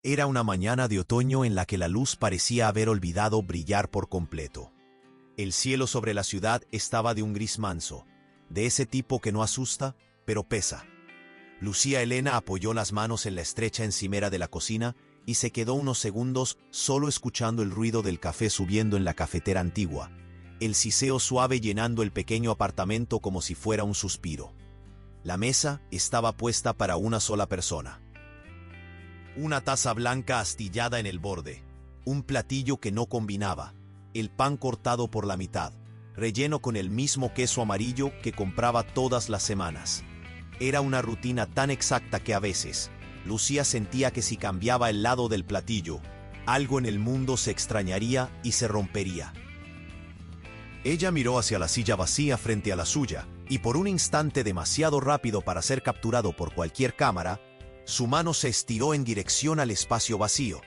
Era una mañana de otoño en la que la luz parecía haber olvidado brillar por completo. El cielo sobre la ciudad estaba de un gris manso, de ese tipo que no asusta, pero pesa. Lucía Elena apoyó las manos en la estrecha encimera de la cocina y se quedó unos segundos solo escuchando el ruido del café subiendo en la cafetera antigua, el siseo suave llenando el pequeño apartamento como si fuera un suspiro. La mesa estaba puesta para una sola persona. Una taza blanca astillada en el borde, un platillo que no combinaba, el pan cortado por la mitad, relleno con el mismo queso amarillo que compraba todas las semanas. Era una rutina tan exacta que a veces, Lucía sentía que si cambiaba el lado del platillo, algo en el mundo se extrañaría y se rompería. Ella miró hacia la silla vacía frente a la suya, y por un instante demasiado rápido para ser capturado por cualquier cámara, su mano se estiró en dirección al espacio vacío,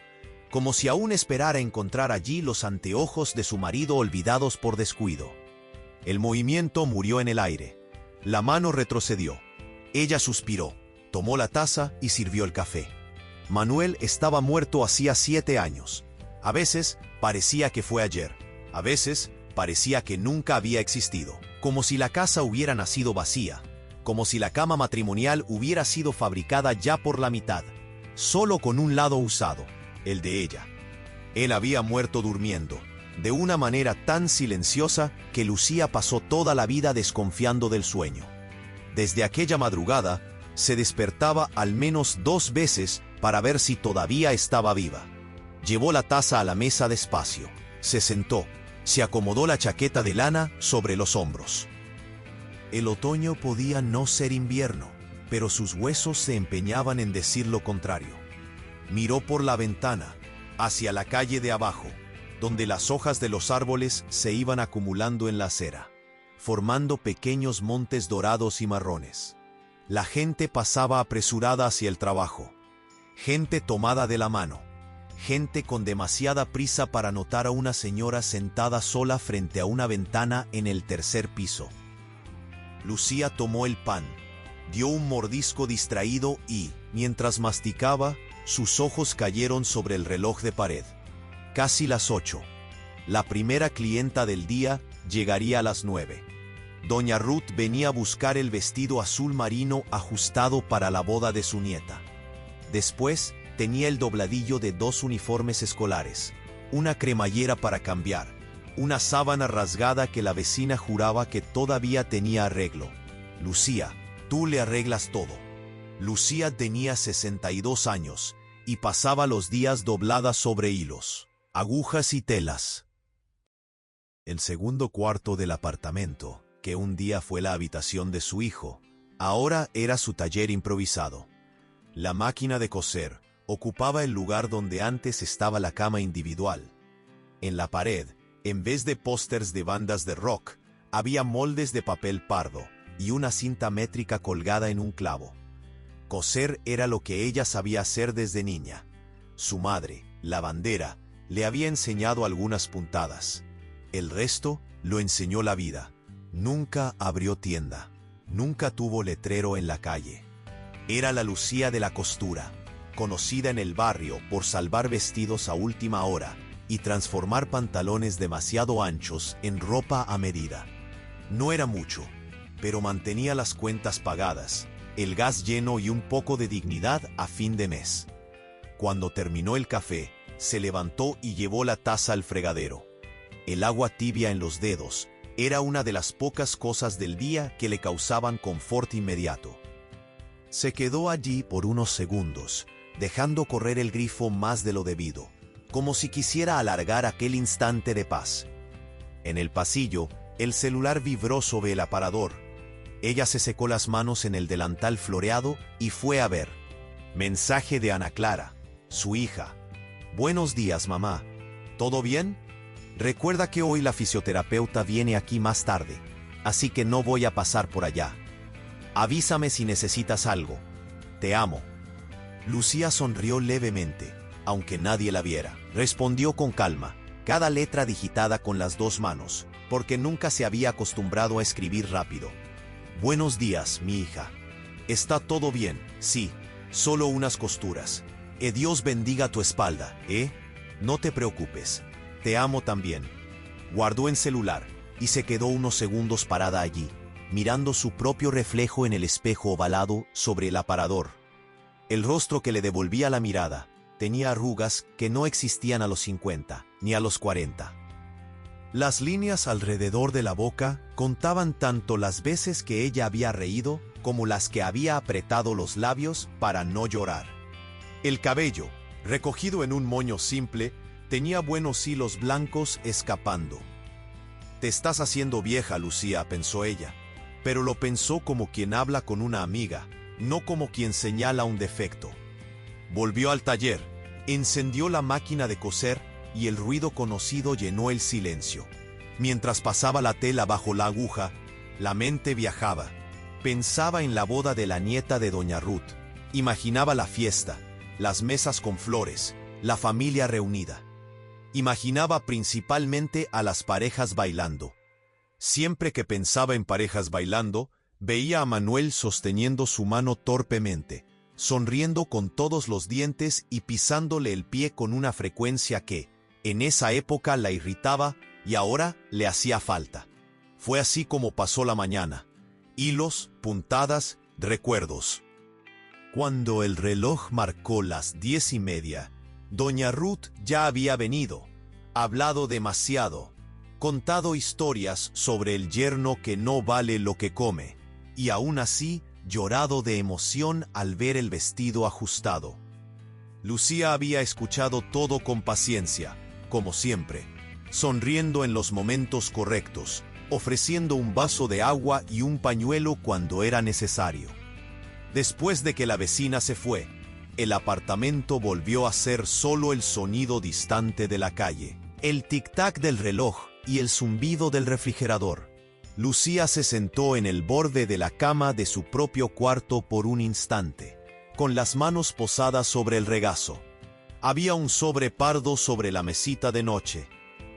como si aún esperara encontrar allí los anteojos de su marido olvidados por descuido. El movimiento murió en el aire. La mano retrocedió. Ella suspiró, tomó la taza y sirvió el café. Manuel estaba muerto hacía 7 años. A veces parecía que fue ayer. A veces parecía que nunca había existido. Como si la casa hubiera nacido vacía. Como si la cama matrimonial hubiera sido fabricada ya por la mitad, solo con un lado usado, el de ella. Él había muerto durmiendo, de una manera tan silenciosa que Lucía pasó toda la vida desconfiando del sueño. Desde aquella madrugada, se despertaba al menos 2 veces para ver si todavía estaba viva. Llevó la taza a la mesa despacio, se sentó, se acomodó la chaqueta de lana sobre los hombros. El otoño podía no ser invierno, pero sus huesos se empeñaban en decir lo contrario. Miró por la ventana, hacia la calle de abajo, donde las hojas de los árboles se iban acumulando en la acera, formando pequeños montes dorados y marrones. La gente pasaba apresurada hacia el trabajo, gente tomada de la mano, gente con demasiada prisa para notar a una señora sentada sola frente a una ventana en el 3er piso. Lucía tomó el pan, dio un mordisco distraído y, mientras masticaba, sus ojos cayeron sobre el reloj de pared. Casi las 8. La primera clienta del día llegaría a las 9. Doña Ruth venía a buscar el vestido azul marino ajustado para la boda de su nieta. Después, tenía el dobladillo de 2 uniformes escolares, una cremallera para cambiar, una sábana rasgada que la vecina juraba que todavía tenía arreglo. Lucía, tú le arreglas todo. Lucía tenía 62 años y pasaba los días doblada sobre hilos, agujas y telas. El segundo cuarto del apartamento, que un día fue la habitación de su hijo, ahora era su taller improvisado. La máquina de coser ocupaba el lugar donde antes estaba la cama individual. En la pared, en vez de pósters de bandas de rock, había moldes de papel pardo y una cinta métrica colgada en un clavo. Coser era lo que ella sabía hacer desde niña. Su madre, lavandera, le había enseñado algunas puntadas. El resto lo enseñó la vida. Nunca abrió tienda. Nunca tuvo letrero en la calle. Era la Lucía de la costura, conocida en el barrio por salvar vestidos a última hora y transformar pantalones demasiado anchos en ropa a medida. No era mucho, pero mantenía las cuentas pagadas, el gas lleno y un poco de dignidad a fin de mes. Cuando terminó el café, se levantó y llevó la taza al fregadero. El agua tibia en los dedos era una de las pocas cosas del día que le causaban confort inmediato. Se quedó allí por unos segundos, dejando correr el grifo más de lo debido, como si quisiera alargar aquel instante de paz. En el pasillo, el celular vibró sobre el aparador. Ella se secó las manos en el delantal floreado y fue a ver. Mensaje de Ana Clara, su hija. Buenos días, mamá. ¿Todo bien? Recuerda que hoy la fisioterapeuta viene aquí más tarde, así que no voy a pasar por allá. Avísame si necesitas algo. Te amo. Lucía sonrió levemente, aunque nadie la viera. Respondió con calma, cada letra digitada con las 2 manos, porque nunca se había acostumbrado a escribir rápido. Buenos días, mi hija. Está todo bien, sí, solo unas costuras. Dios bendiga tu espalda, ¿eh? No te preocupes. Te amo también. Guardó el celular y se quedó unos segundos parada allí, mirando su propio reflejo en el espejo ovalado sobre el aparador. El rostro que le devolvía la mirada tenía arrugas que no existían a los 50 ni a los 40. Las líneas alrededor de la boca contaban tanto las veces que ella había reído como las que había apretado los labios para no llorar. El cabello, recogido en un moño simple, tenía buenos hilos blancos escapando. «Te estás haciendo vieja, Lucía», pensó ella, pero lo pensó como quien habla con una amiga, no como quien señala un defecto. Volvió al taller, encendió la máquina de coser y el ruido conocido llenó el silencio. Mientras pasaba la tela bajo la aguja, la mente viajaba. Pensaba en la boda de la nieta de doña Ruth. Imaginaba la fiesta, las mesas con flores, la familia reunida. Imaginaba principalmente a las parejas bailando. Siempre que pensaba en parejas bailando, veía a Manuel sosteniendo su mano torpemente, sonriendo con todos los dientes y pisándole el pie con una frecuencia que, en esa época, la irritaba y ahora le hacía falta. Fue así como pasó la mañana. Hilos, puntadas, recuerdos. Cuando el reloj marcó las 10:30, doña Ruth ya había venido, hablado demasiado, contado historias sobre el yerno que no vale lo que come, y aún así llorado de emoción al ver el vestido ajustado. Lucía había escuchado todo con paciencia, como siempre, sonriendo en los momentos correctos, ofreciendo un vaso de agua y un pañuelo cuando era necesario. Después de que la vecina se fue, el apartamento volvió a ser solo el sonido distante de la calle, el tic-tac del reloj y el zumbido del refrigerador. Lucía se sentó en el borde de la cama de su propio cuarto por un instante, con las manos posadas sobre el regazo. Había un sobre pardo sobre la mesita de noche.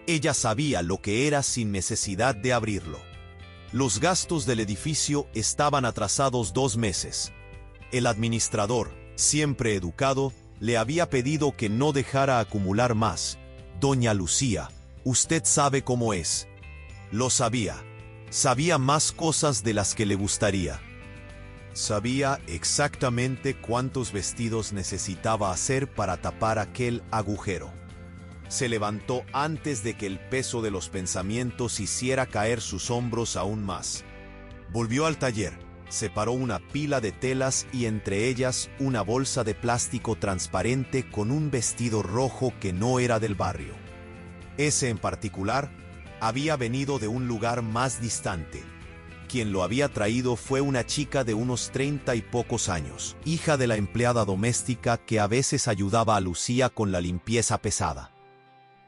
Ella sabía lo que era sin necesidad de abrirlo. Los gastos del edificio estaban atrasados 2 meses. El administrador, siempre educado, le había pedido que no dejara acumular más. «Doña Lucía, usted sabe cómo es». Lo sabía. Sabía más cosas de las que le gustaría. Sabía exactamente cuántos vestidos necesitaba hacer para tapar aquel agujero. Se levantó antes de que el peso de los pensamientos hiciera caer sus hombros aún más. Volvió al taller, separó una pila de telas y entre ellas una bolsa de plástico transparente con un vestido rojo que no era del barrio. Ese en particular había venido de un lugar más distante. Quien lo había traído fue una chica de unos 30 y pocos años, hija de la empleada doméstica que a veces ayudaba a Lucía con la limpieza pesada.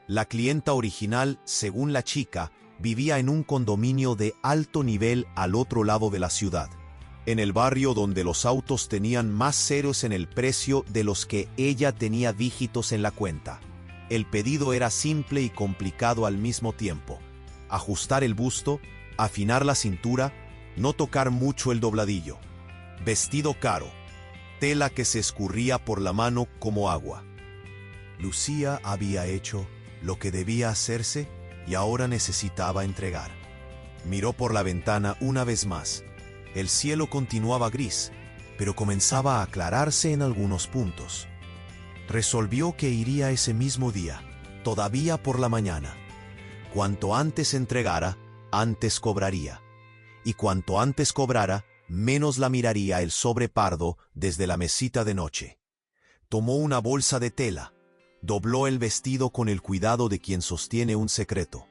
La clienta original, según la chica, vivía en un condominio de alto nivel al otro lado de la ciudad, en el barrio donde los autos tenían más ceros en el precio de los que ella tenía dígitos en la cuenta. El pedido era simple y complicado al mismo tiempo: ajustar el busto, afinar la cintura, no tocar mucho el dobladillo. Vestido caro, tela que se escurría por la mano como agua. Lucía había hecho lo que debía hacerse y ahora necesitaba entregar. Miró por la ventana una vez más. El cielo continuaba gris, pero comenzaba a aclararse en algunos puntos. Resolvió que iría ese mismo día, todavía por la mañana. Cuanto antes entregara, antes cobraría. Y cuanto antes cobrara, menos la miraría el sobre pardo desde la mesita de noche. Tomó una bolsa de tela, dobló el vestido con el cuidado de quien sostiene un secreto.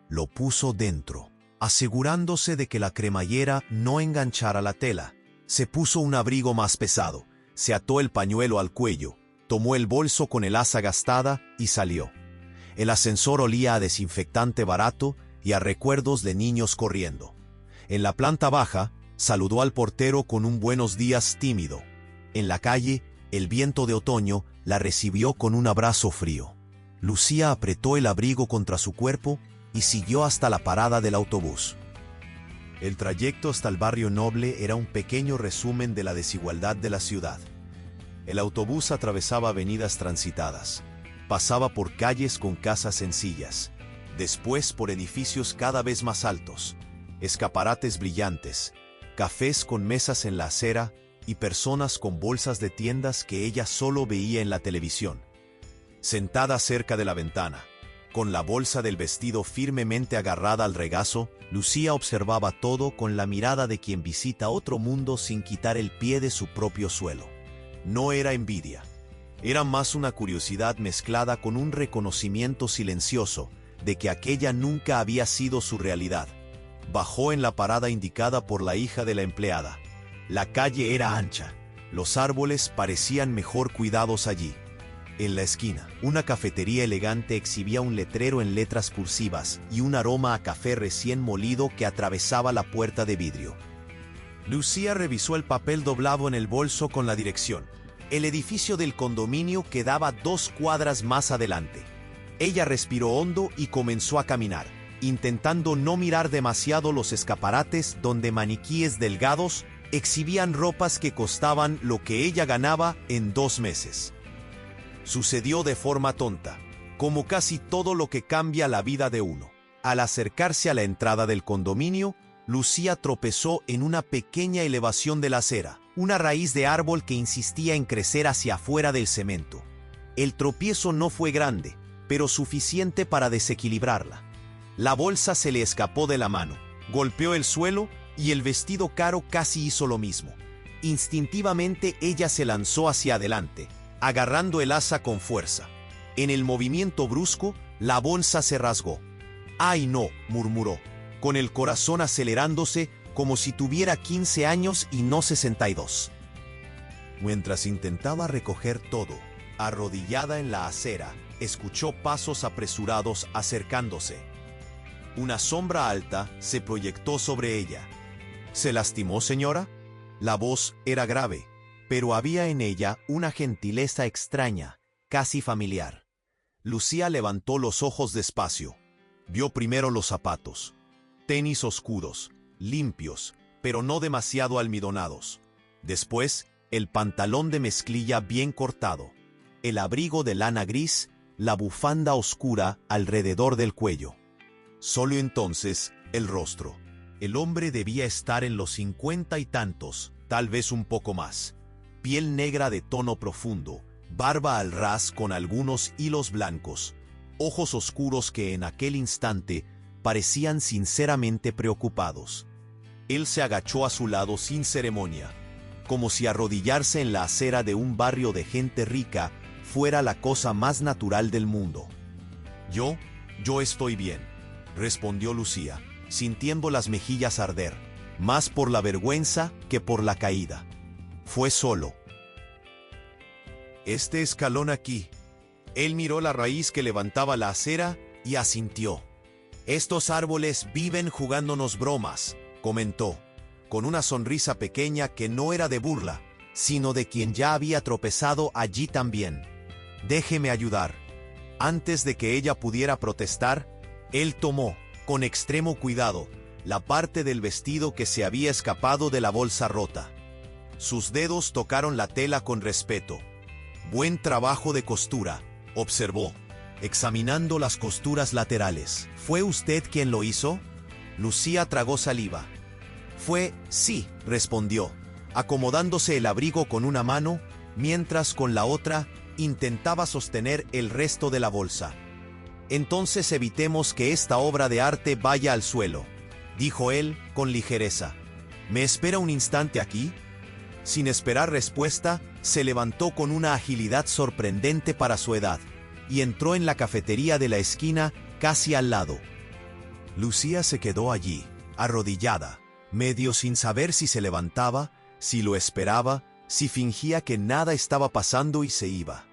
Lo puso dentro, asegurándose de que la cremallera no enganchara la tela. Se puso un abrigo más pesado, se ató el pañuelo al cuello, tomó el bolso con el asa gastada y salió. El ascensor olía a desinfectante barato y a recuerdos de niños corriendo. En la planta baja, saludó al portero con un buenos días tímido. En la calle, el viento de otoño la recibió con un abrazo frío. Lucía apretó el abrigo contra su cuerpo y siguió hasta la parada del autobús. El trayecto hasta el barrio noble era un pequeño resumen de la desigualdad de la ciudad. El autobús atravesaba avenidas transitadas. Pasaba por calles con casas sencillas, después por edificios cada vez más altos, escaparates brillantes, cafés con mesas en la acera y personas con bolsas de tiendas que ella solo veía en la televisión. Sentada cerca de la ventana, con la bolsa del vestido firmemente agarrada al regazo, Lucía observaba todo con la mirada de quien visita otro mundo sin quitar el pie de su propio suelo. No era envidia. Era más una curiosidad mezclada con un reconocimiento silencioso de que aquella nunca había sido su realidad. Bajó en la parada indicada por la hija de la empleada. La calle era ancha. Los árboles parecían mejor cuidados allí. En la esquina, una cafetería elegante exhibía un letrero en letras cursivas y un aroma a café recién molido que atravesaba la puerta de vidrio. Lucía revisó el papel doblado en el bolso con la dirección. El edificio del condominio quedaba 2 cuadras más adelante. Ella respiró hondo y comenzó a caminar, intentando no mirar demasiado los escaparates donde maniquíes delgados exhibían ropas que costaban lo que ella ganaba en 2 meses. Sucedió de forma tonta, como casi todo lo que cambia la vida de uno. Al acercarse a la entrada del condominio, Lucía tropezó en una pequeña elevación de la acera, una raíz de árbol que insistía en crecer hacia afuera del cemento. El tropiezo no fue grande, pero suficiente para desequilibrarla. La bolsa se le escapó de la mano, golpeó el suelo y el vestido caro casi hizo lo mismo. Instintivamente ella se lanzó hacia adelante, agarrando el asa con fuerza. En el movimiento brusco, la bolsa se rasgó. «¡Ay no!», murmuró, con el corazón acelerándose como si tuviera 15 años y no 62. Mientras intentaba recoger todo, arrodillada en la acera, escuchó pasos apresurados acercándose. Una sombra alta se proyectó sobre ella. «¿Se lastimó, señora?». La voz era grave, pero había en ella una gentileza extraña, casi familiar. Lucía levantó los ojos despacio. Vio primero los zapatos. Tenis oscuros, limpios, pero no demasiado almidonados. Después, el pantalón de mezclilla bien cortado, el abrigo de lana gris, la bufanda oscura alrededor del cuello. Solo entonces, el rostro. El hombre debía estar en los 50 y tantos, tal vez un poco más. Piel negra de tono profundo, barba al ras con algunos hilos blancos, ojos oscuros que en aquel instante parecían sinceramente preocupados. Él se agachó a su lado sin ceremonia, como si arrodillarse en la acera de un barrio de gente rica fuera la cosa más natural del mundo. Yo estoy bien», respondió Lucía, sintiendo las mejillas arder, más por la vergüenza que por la caída. Fue solo. «Este escalón aquí». Él miró la raíz que levantaba la acera y asintió. «Estos árboles viven jugándonos bromas», comentó, con una sonrisa pequeña que no era de burla, sino de quien ya había tropezado allí también. «Déjeme ayudar». Antes de que ella pudiera protestar, él tomó, con extremo cuidado, la parte del vestido que se había escapado de la bolsa rota. Sus dedos tocaron la tela con respeto. «Buen trabajo de costura», observó, examinando las costuras laterales. «¿Fue usted quien lo hizo?». Lucía tragó saliva. Sí», respondió, acomodándose el abrigo con una mano, mientras con la otra intentaba sostener el resto de la bolsa. «Entonces evitemos que esta obra de arte vaya al suelo», dijo él con ligereza. «¿Me espera un instante aquí?». Sin esperar respuesta, se levantó con una agilidad sorprendente para su edad y entró en la cafetería de la esquina casi al lado. Lucía se quedó allí, arrodillada, medio sin saber si se levantaba, si lo esperaba, si fingía que nada estaba pasando y se iba.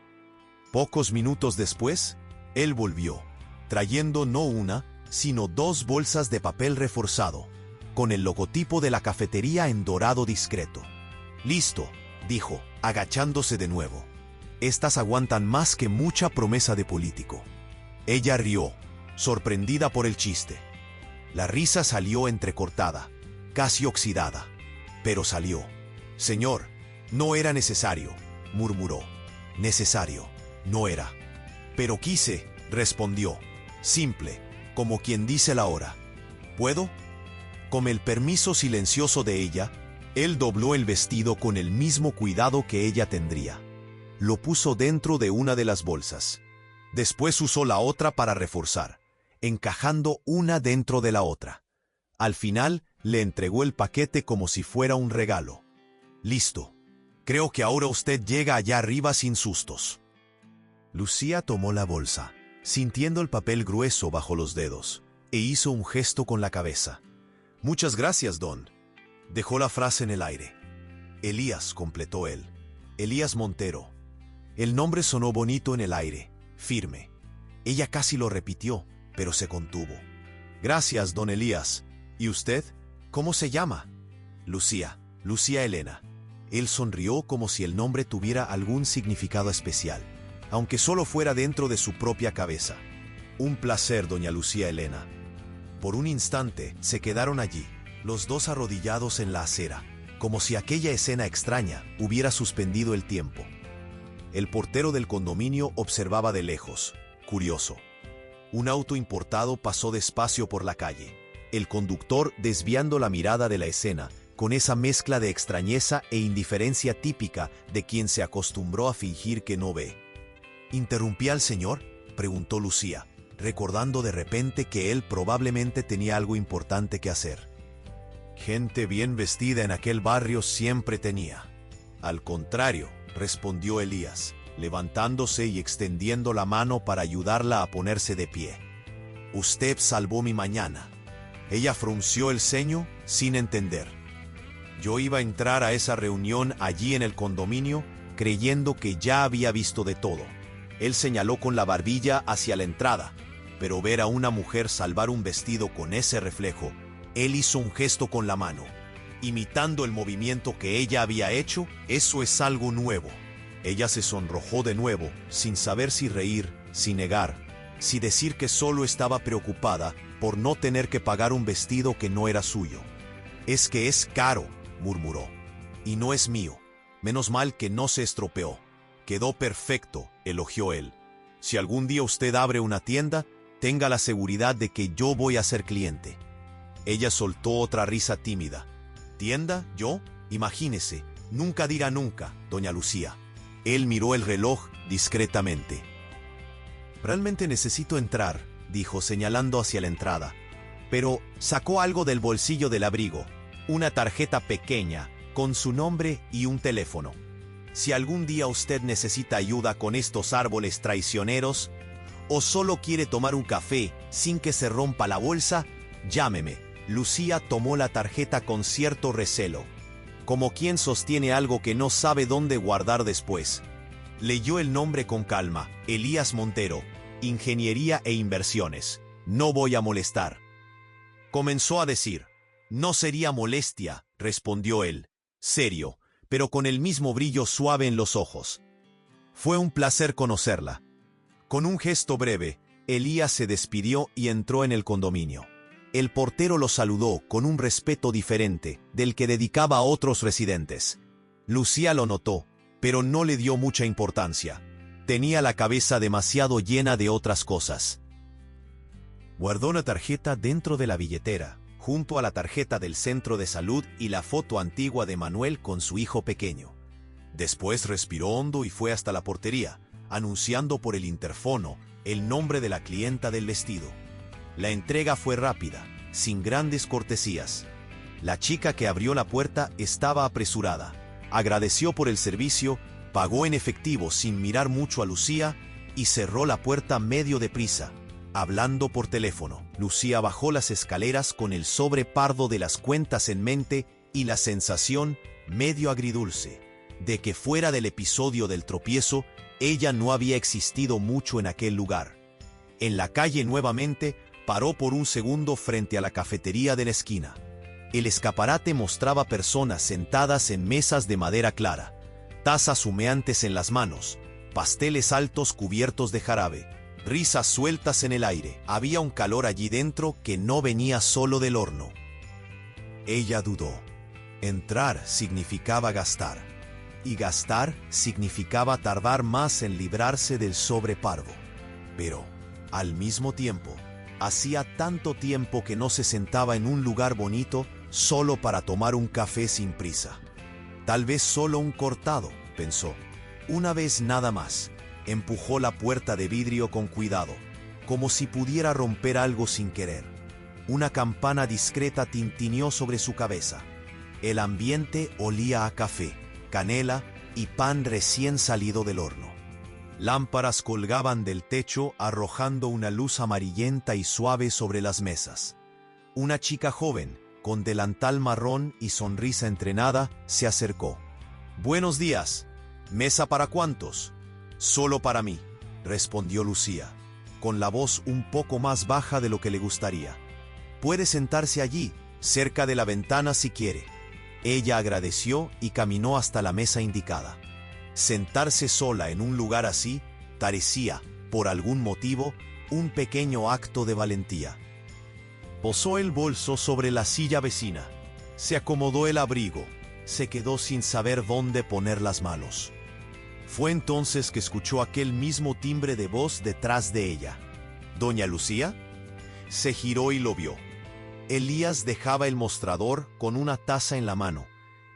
Pocos minutos después, él volvió, trayendo no una, sino 2 bolsas de papel reforzado, con el logotipo de la cafetería en dorado discreto. «Listo», dijo, agachándose de nuevo. «Estas aguantan más que mucha promesa de político». Ella rió, sorprendida por el chiste. La risa salió entrecortada, casi oxidada, pero salió. «Señor, no era necesario. murmuró. Necesario. No era. Pero quise, respondió. Simple, como quien dice la hora. ¿Puedo? Con el permiso silencioso de ella, él dobló el vestido con el mismo cuidado que ella tendría. Lo puso dentro de una de las bolsas. Después usó la otra para reforzar, encajando una dentro de la otra. Al final, le entregó el paquete como si fuera un regalo. Listo. Creo que ahora usted llega allá arriba sin sustos. Lucía tomó la bolsa, sintiendo el papel grueso bajo los dedos, e hizo un gesto con la cabeza. Muchas gracias, Don. Dejó la frase en el aire. Elías, completó él. Elías Montero. El nombre sonó bonito en el aire, firme. Ella casi lo repitió, pero se contuvo. Gracias, don Elías. ¿Y usted? ¿Cómo se llama? Lucía, Lucía Elena. Él sonrió como si el nombre tuviera algún significado especial, aunque solo fuera dentro de su propia cabeza. Un placer, doña Lucía Elena. Por un instante se quedaron allí, los dos arrodillados en la acera, como si aquella escena extraña hubiera suspendido el tiempo. El portero del condominio observaba de lejos, curioso. Un auto importado pasó despacio por la calle, el conductor desviando la mirada de la escena, con esa mezcla de extrañeza e indiferencia típica de quien se acostumbró a fingir que no ve. ¿Interrumpí al señor?, preguntó Lucía, recordando de repente que él probablemente tenía algo importante que hacer. Gente bien vestida en aquel barrio siempre tenía. Al contrario, respondió Elías, levantándose y extendiendo la mano para ayudarla a ponerse de pie. Usted salvó mi mañana. Ella frunció el ceño sin entender. Yo iba a entrar a esa reunión allí en el condominio creyendo que ya había visto de todo. Él señaló con la barbilla hacia la entrada, pero ver a una mujer salvar un vestido con ese reflejo, él hizo un gesto con la mano, imitando el movimiento que ella había hecho. Eso es algo nuevo. Ella se sonrojó de nuevo, sin saber si reír, si negar, si decir que solo estaba preocupada por no tener que pagar un vestido que no era suyo. Es que es caro, murmuró, y no es mío. Menos mal que no se estropeó. Quedó perfecto, elogió él. Si algún día usted abre una tienda, tenga la seguridad de que yo voy a ser cliente. Ella soltó otra risa tímida. ¿Tienda? ¿Yo? Imagínese. Nunca diga nunca, doña Lucía. Él miró el reloj discretamente. Realmente necesito entrar, dijo señalando hacia la entrada. Pero sacó algo del bolsillo del abrigo, una tarjeta pequeña, con su nombre y un teléfono. Si algún día usted necesita ayuda con estos árboles traicioneros, o solo quiere tomar un café sin que se rompa la bolsa, llámeme. Lucía tomó la tarjeta con cierto recelo, como quien sostiene algo que no sabe dónde guardar después. Leyó el nombre con calma: Elías Montero, Ingeniería e Inversiones. No voy a molestar. Comenzó a decir. No sería molestia, respondió él, serio, pero con el mismo brillo suave en los ojos. Fue un placer conocerla. Con un gesto breve, Elías se despidió y entró en el condominio. El portero lo saludó con un respeto diferente del que dedicaba a otros residentes. Lucía lo notó, pero no le dio mucha importancia. Tenía la cabeza demasiado llena de otras cosas. Guardó una tarjeta dentro de la billetera, junto a la tarjeta del centro de salud y la foto antigua de Manuel con su hijo pequeño. Después respiró hondo y fue hasta la portería, anunciando por el interfono el nombre de la clienta del vestido. La entrega fue rápida, sin grandes cortesías. La chica que abrió la puerta estaba apresurada. Agradeció por el servicio, pagó en efectivo sin mirar mucho a Lucía y cerró la puerta medio deprisa. Hablando por teléfono, Lucía bajó las escaleras con el sobre pardo de las cuentas en mente y la sensación, medio agridulce, de que fuera del episodio del tropiezo, ella no había existido mucho en aquel lugar. En la calle nuevamente, paró por un segundo frente a la cafetería de la esquina. El escaparate mostraba personas sentadas en mesas de madera clara, tazas humeantes en las manos, pasteles altos cubiertos de jarabe, risas sueltas en el aire. Había un calor allí dentro que no venía solo del horno. Ella dudó. Entrar significaba gastar. y gastar significaba tardar más en librarse del sobreparvo. Pero, al mismo tiempo, hacía tanto tiempo que no se sentaba en un lugar bonito solo para tomar un café sin prisa. Tal vez solo un cortado, pensó. Una vez nada más, empujó la puerta de vidrio con cuidado, como si pudiera romper algo sin querer. Una campana discreta tintineó sobre su cabeza. El ambiente olía a café, canela y pan recién salido del horno. Lámparas colgaban del techo arrojando una luz amarillenta y suave sobre las mesas. Una chica joven, con delantal marrón y sonrisa entrenada, se acercó. «Buenos días. ¿Mesa para cuántos?» «Solo para mí», respondió Lucía, con la voz un poco más baja de lo que le gustaría. «Puede sentarse allí, cerca de la ventana si quiere». Ella agradeció y caminó hasta la mesa indicada. Sentarse sola en un lugar así parecía, por algún motivo, un pequeño acto de valentía. Posó el bolso sobre la silla vecina, se acomodó el abrigo, se quedó sin saber dónde poner las manos. Fue entonces que escuchó aquel mismo timbre de voz detrás de ella. «¿Doña Lucía?» Se giró y lo vio. Elías dejaba el mostrador con una taza en la mano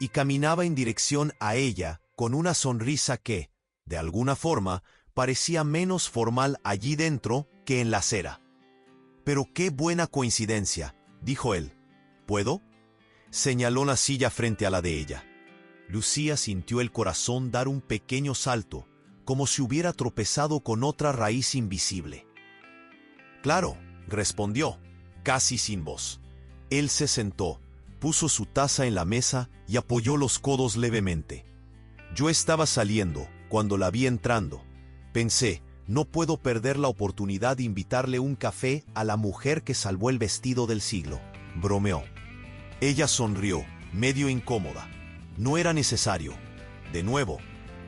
y caminaba en dirección a ella con una sonrisa que, de alguna forma, parecía menos formal allí dentro que en la acera. «Pero qué buena coincidencia», dijo él. «¿Puedo?» Señaló la silla frente a la de ella. Lucía sintió el corazón dar un pequeño salto, como si hubiera tropezado con otra raíz invisible. «Claro», respondió, casi sin voz. Él se sentó, puso su taza en la mesa y apoyó los codos levemente. «Yo estaba saliendo cuando la vi entrando. Pensé, no puedo perder la oportunidad de invitarle un café a la mujer que salvó el vestido del siglo», bromeó. Ella sonrió, medio incómoda. «No era necesario». «De nuevo,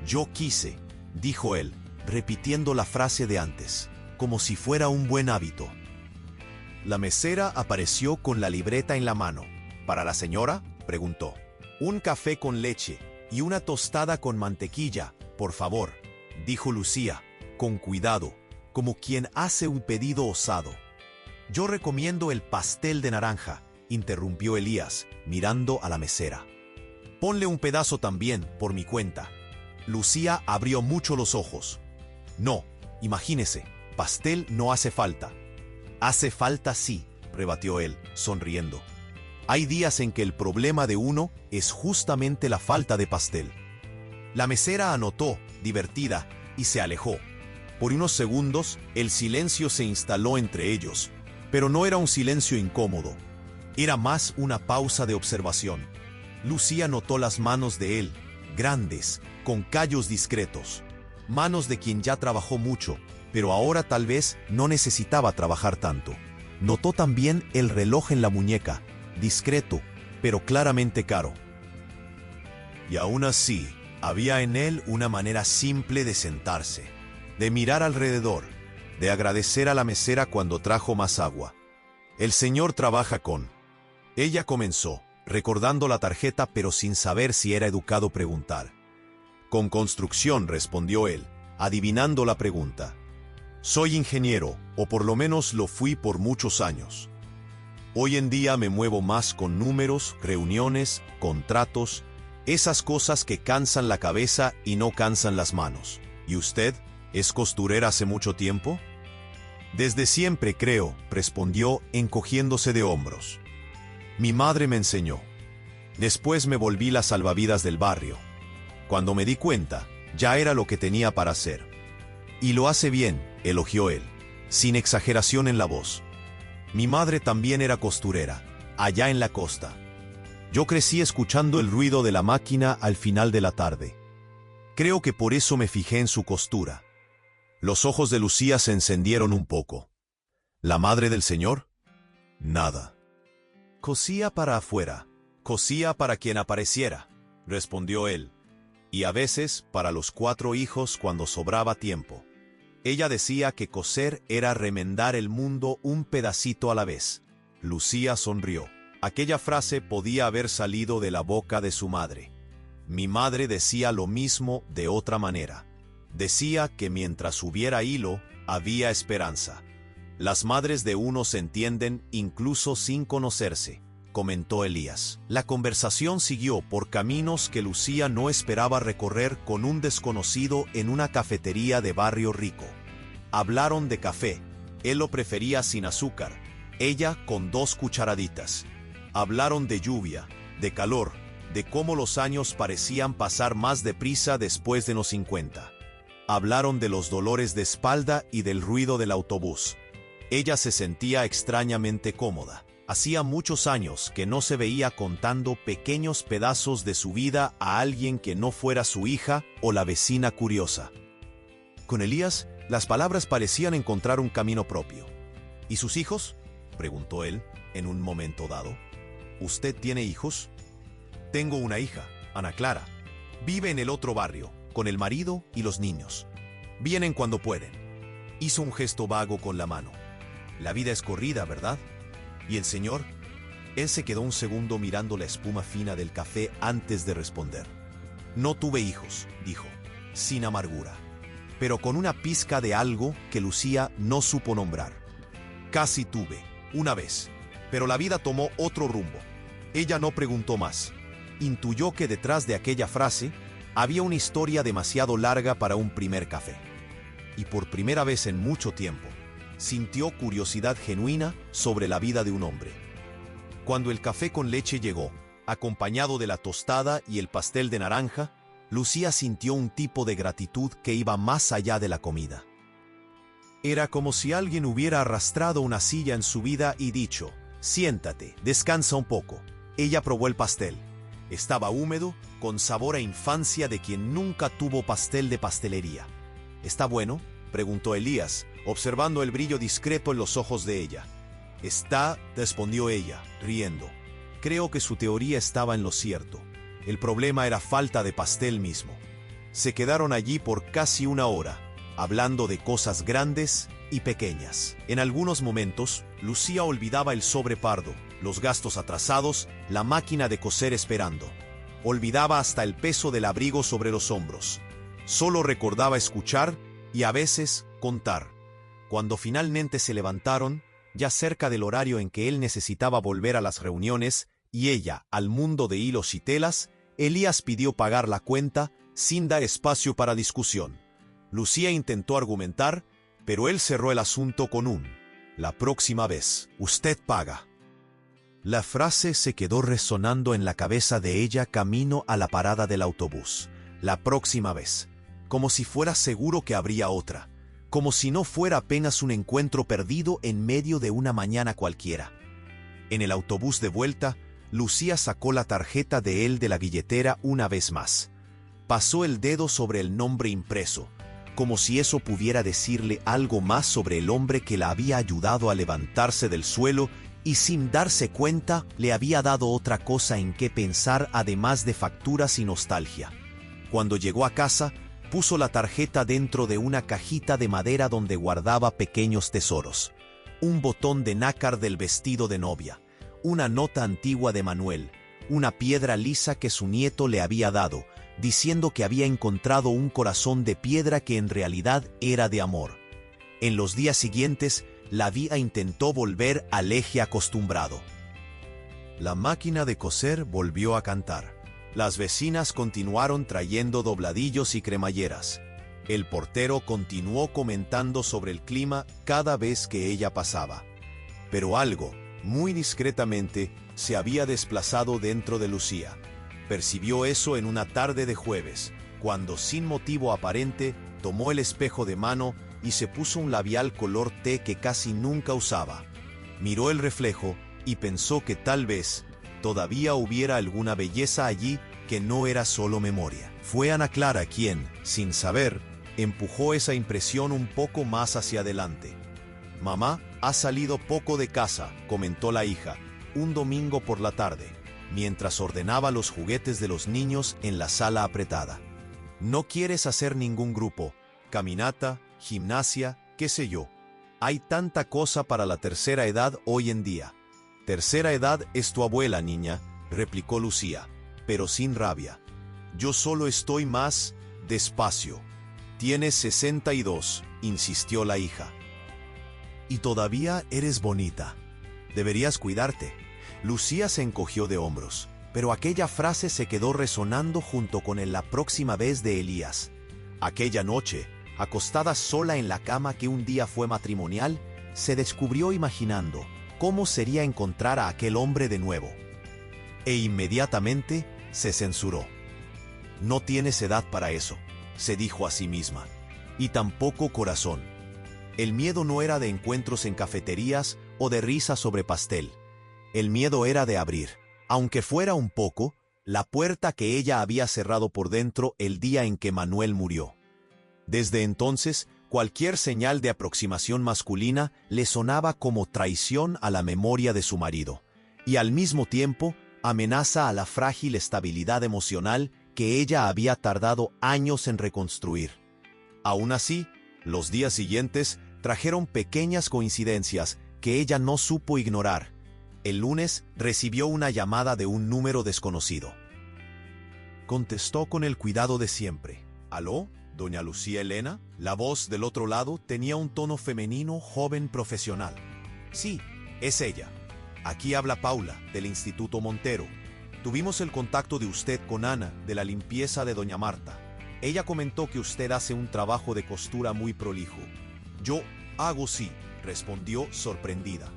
yo quise», dijo él, repitiendo la frase de antes, como si fuera un buen hábito. La mesera apareció con la libreta en la mano. «¿Para la señora?», preguntó. «Un café con leche y una tostada con mantequilla, por favor», dijo Lucía, con cuidado, como quien hace un pedido osado. «Yo recomiendo el pastel de naranja», interrumpió Elías, mirando a la mesera. «Ponle un pedazo también, por mi cuenta». Lucía abrió mucho los ojos. «No, imagínese, pastel no hace falta». «Hace falta sí», rebatió él, sonriendo. «Hay días en que el problema de uno es justamente la falta de pastel». La mesera anotó, divertida, y se alejó. Por unos segundos, el silencio se instaló entre ellos, pero no era un silencio incómodo. Era más una pausa de observación. Lucía notó las manos de él, grandes, con callos discretos. Manos de quien ya trabajó mucho, pero ahora tal vez no necesitaba trabajar tanto. Notó también el reloj en la muñeca, discreto, pero claramente caro. Y aún así, había en él una manera simple de sentarse, de mirar alrededor, de agradecer a la mesera cuando trajo más agua. «El señor trabaja con...». Ella comenzó, recordando la tarjeta pero sin saber si era educado preguntar. «Con construcción», respondió él, adivinando la pregunta. «Soy ingeniero, o por lo menos lo fui por muchos años. Hoy en día me muevo más con números, reuniones, contratos, esas cosas que cansan la cabeza y no cansan las manos. ¿Y usted? ¿Es costurera hace mucho tiempo?» «Desde siempre, creo», respondió, encogiéndose de hombros. «Mi madre me enseñó. Después me volví la salvavidas del barrio. Cuando me di cuenta, ya era lo que tenía para hacer». «Y lo hace bien», elogió él, sin exageración en la voz. «Mi madre también era costurera, allá en la costa. Yo crecí escuchando el ruido de la máquina al final de la tarde. Creo que por eso me fijé en su costura». Los ojos de Lucía se encendieron un poco. «¿La madre del señor?» «Nada. Cosía para afuera, cosía para quien apareciera», respondió él, «y a veces para los 4 hijos cuando sobraba tiempo. Ella decía que coser era remendar el mundo un pedacito a la vez». Lucía sonrió. Aquella frase podía haber salido de la boca de su madre. Mi madre decía lo mismo de otra manera. Decía que mientras hubiera hilo, había esperanza. Las madres de uno se entienden incluso sin conocerse, comentó Elías. La conversación siguió por caminos que Lucía no esperaba recorrer con un desconocido en una cafetería de barrio rico. Hablaron de café. Él lo prefería sin azúcar, ella con 2 cucharaditas. Hablaron de lluvia, de calor, de cómo los años parecían pasar más deprisa después de los 50. Hablaron de los dolores de espalda y del ruido del autobús. Ella se sentía extrañamente cómoda. Hacía muchos años que no se veía contando pequeños pedazos de su vida a alguien que no fuera su hija o la vecina curiosa. Con Elías, las palabras parecían encontrar un camino propio. ¿Y sus hijos?, preguntó él en un momento dado. ¿Usted tiene hijos? Tengo una hija, Ana Clara. Vive en el otro barrio, con el marido y los niños. Vienen cuando pueden. Hizo un gesto vago con la mano. La vida es corrida, ¿verdad? ¿Y el señor? Él se quedó un segundo mirando la espuma fina del café antes de responder. No tuve hijos, dijo, sin amargura, pero con una pizca de algo que Lucía no supo nombrar. Casi tuve, una vez, pero la vida tomó otro rumbo. Ella no preguntó más. Intuyó que detrás de aquella frase había una historia demasiado larga para un primer café. Y por primera vez en mucho tiempo, sintió curiosidad genuina sobre la vida de un hombre. Cuando el café con leche llegó, acompañado de la tostada y el pastel de naranja, Lucía sintió un tipo de gratitud que iba más allá de la comida. Era como si alguien hubiera arrastrado una silla en su vida y dicho, siéntate, descansa un poco. Ella probó el pastel. Estaba húmedo, con sabor a infancia de quien nunca tuvo pastel de pastelería. ¿Está bueno?, preguntó Elías, observando el brillo discreto en los ojos de ella. Está, respondió ella, riendo. Creo que su teoría estaba en lo cierto. El problema era falta de pastel mismo. Se quedaron allí por casi una hora, hablando de cosas grandes y pequeñas. En algunos momentos, Lucía olvidaba el sobre pardo, los gastos atrasados, la máquina de coser esperando. Olvidaba hasta el peso del abrigo sobre los hombros. Solo recordaba escuchar y a veces contar. Cuando finalmente se levantaron, ya cerca del horario en que él necesitaba volver a las reuniones y ella al mundo de hilos y telas, Elías pidió pagar la cuenta sin dar espacio para discusión. Lucía intentó argumentar, pero él cerró el asunto con un «La próxima vez, usted paga». La frase se quedó resonando en la cabeza de ella camino a la parada del autobús. La próxima vez. Como si fuera seguro que habría otra. Como si no fuera apenas un encuentro perdido en medio de una mañana cualquiera. En el autobús de vuelta, Lucía sacó la tarjeta de él de la billetera una vez más. Pasó el dedo sobre el nombre impreso, como si eso pudiera decirle algo más sobre el hombre que la había ayudado a levantarse del suelo y sin darse cuenta le había dado otra cosa en qué pensar además de facturas y nostalgia. Cuando llegó a casa, puso la tarjeta dentro de una cajita de madera donde guardaba pequeños tesoros. Un botón de nácar del vestido de novia, una nota antigua de Manuel, una piedra lisa que su nieto le había dado, diciendo que había encontrado un corazón de piedra que en realidad era de amor. En los días siguientes, la vida intentó volver al eje acostumbrado. La máquina de coser volvió a cantar. Las vecinas continuaron trayendo dobladillos y cremalleras. El portero continuó comentando sobre el clima cada vez que ella pasaba. Pero algo, muy discretamente, se había desplazado dentro de Lucía. Percibió eso en una tarde de jueves, cuando sin motivo aparente tomó el espejo de mano y se puso un labial color té que casi nunca usaba. Miró el reflejo y pensó que tal vez todavía hubiera alguna belleza allí que no era solo memoria. Fue Ana Clara quien, sin saber, empujó esa impresión un poco más hacia adelante. «Mamá ha salido poco de casa», comentó la hija, un domingo por la tarde, mientras ordenaba los juguetes de los niños en la sala apretada. «No quieres hacer ningún grupo, caminata, gimnasia, qué sé yo. Hay tanta cosa para la tercera edad hoy en día». «Tercera edad es tu abuela, niña», replicó Lucía, pero sin rabia. Yo solo estoy más despacio. Tienes 62, insistió la hija. Y todavía eres bonita. Deberías cuidarte. Lucía se encogió de hombros, pero aquella frase se quedó resonando junto con el la próxima vez de Elías. Aquella noche, acostada sola en la cama que un día fue matrimonial, se descubrió imaginando cómo sería encontrar a aquel hombre de nuevo. E inmediatamente se censuró. No tienes edad para eso, se dijo a sí misma, y tampoco corazón. El miedo no era de encuentros en cafeterías o de risa sobre pastel. El miedo era de abrir, aunque fuera un poco, la puerta que ella había cerrado por dentro el día en que Manuel murió. Desde entonces, cualquier señal de aproximación masculina le sonaba como traición a la memoria de su marido, y al mismo tiempo amenaza a la frágil estabilidad emocional que ella había tardado años en reconstruir. Aún así, los días siguientes trajeron pequeñas coincidencias que ella no supo ignorar. El lunes recibió una llamada de un número desconocido. Contestó con el cuidado de siempre. ¿Aló? ¿Doña Lucía Elena? La voz del otro lado tenía un tono femenino, joven, profesional. Sí, es ella. Aquí habla Paula, del Instituto Montero. Tuvimos el contacto de usted con Ana, de la limpieza de doña Marta. Ella comentó que usted hace un trabajo de costura muy prolijo. Yo hago sí, respondió sorprendida.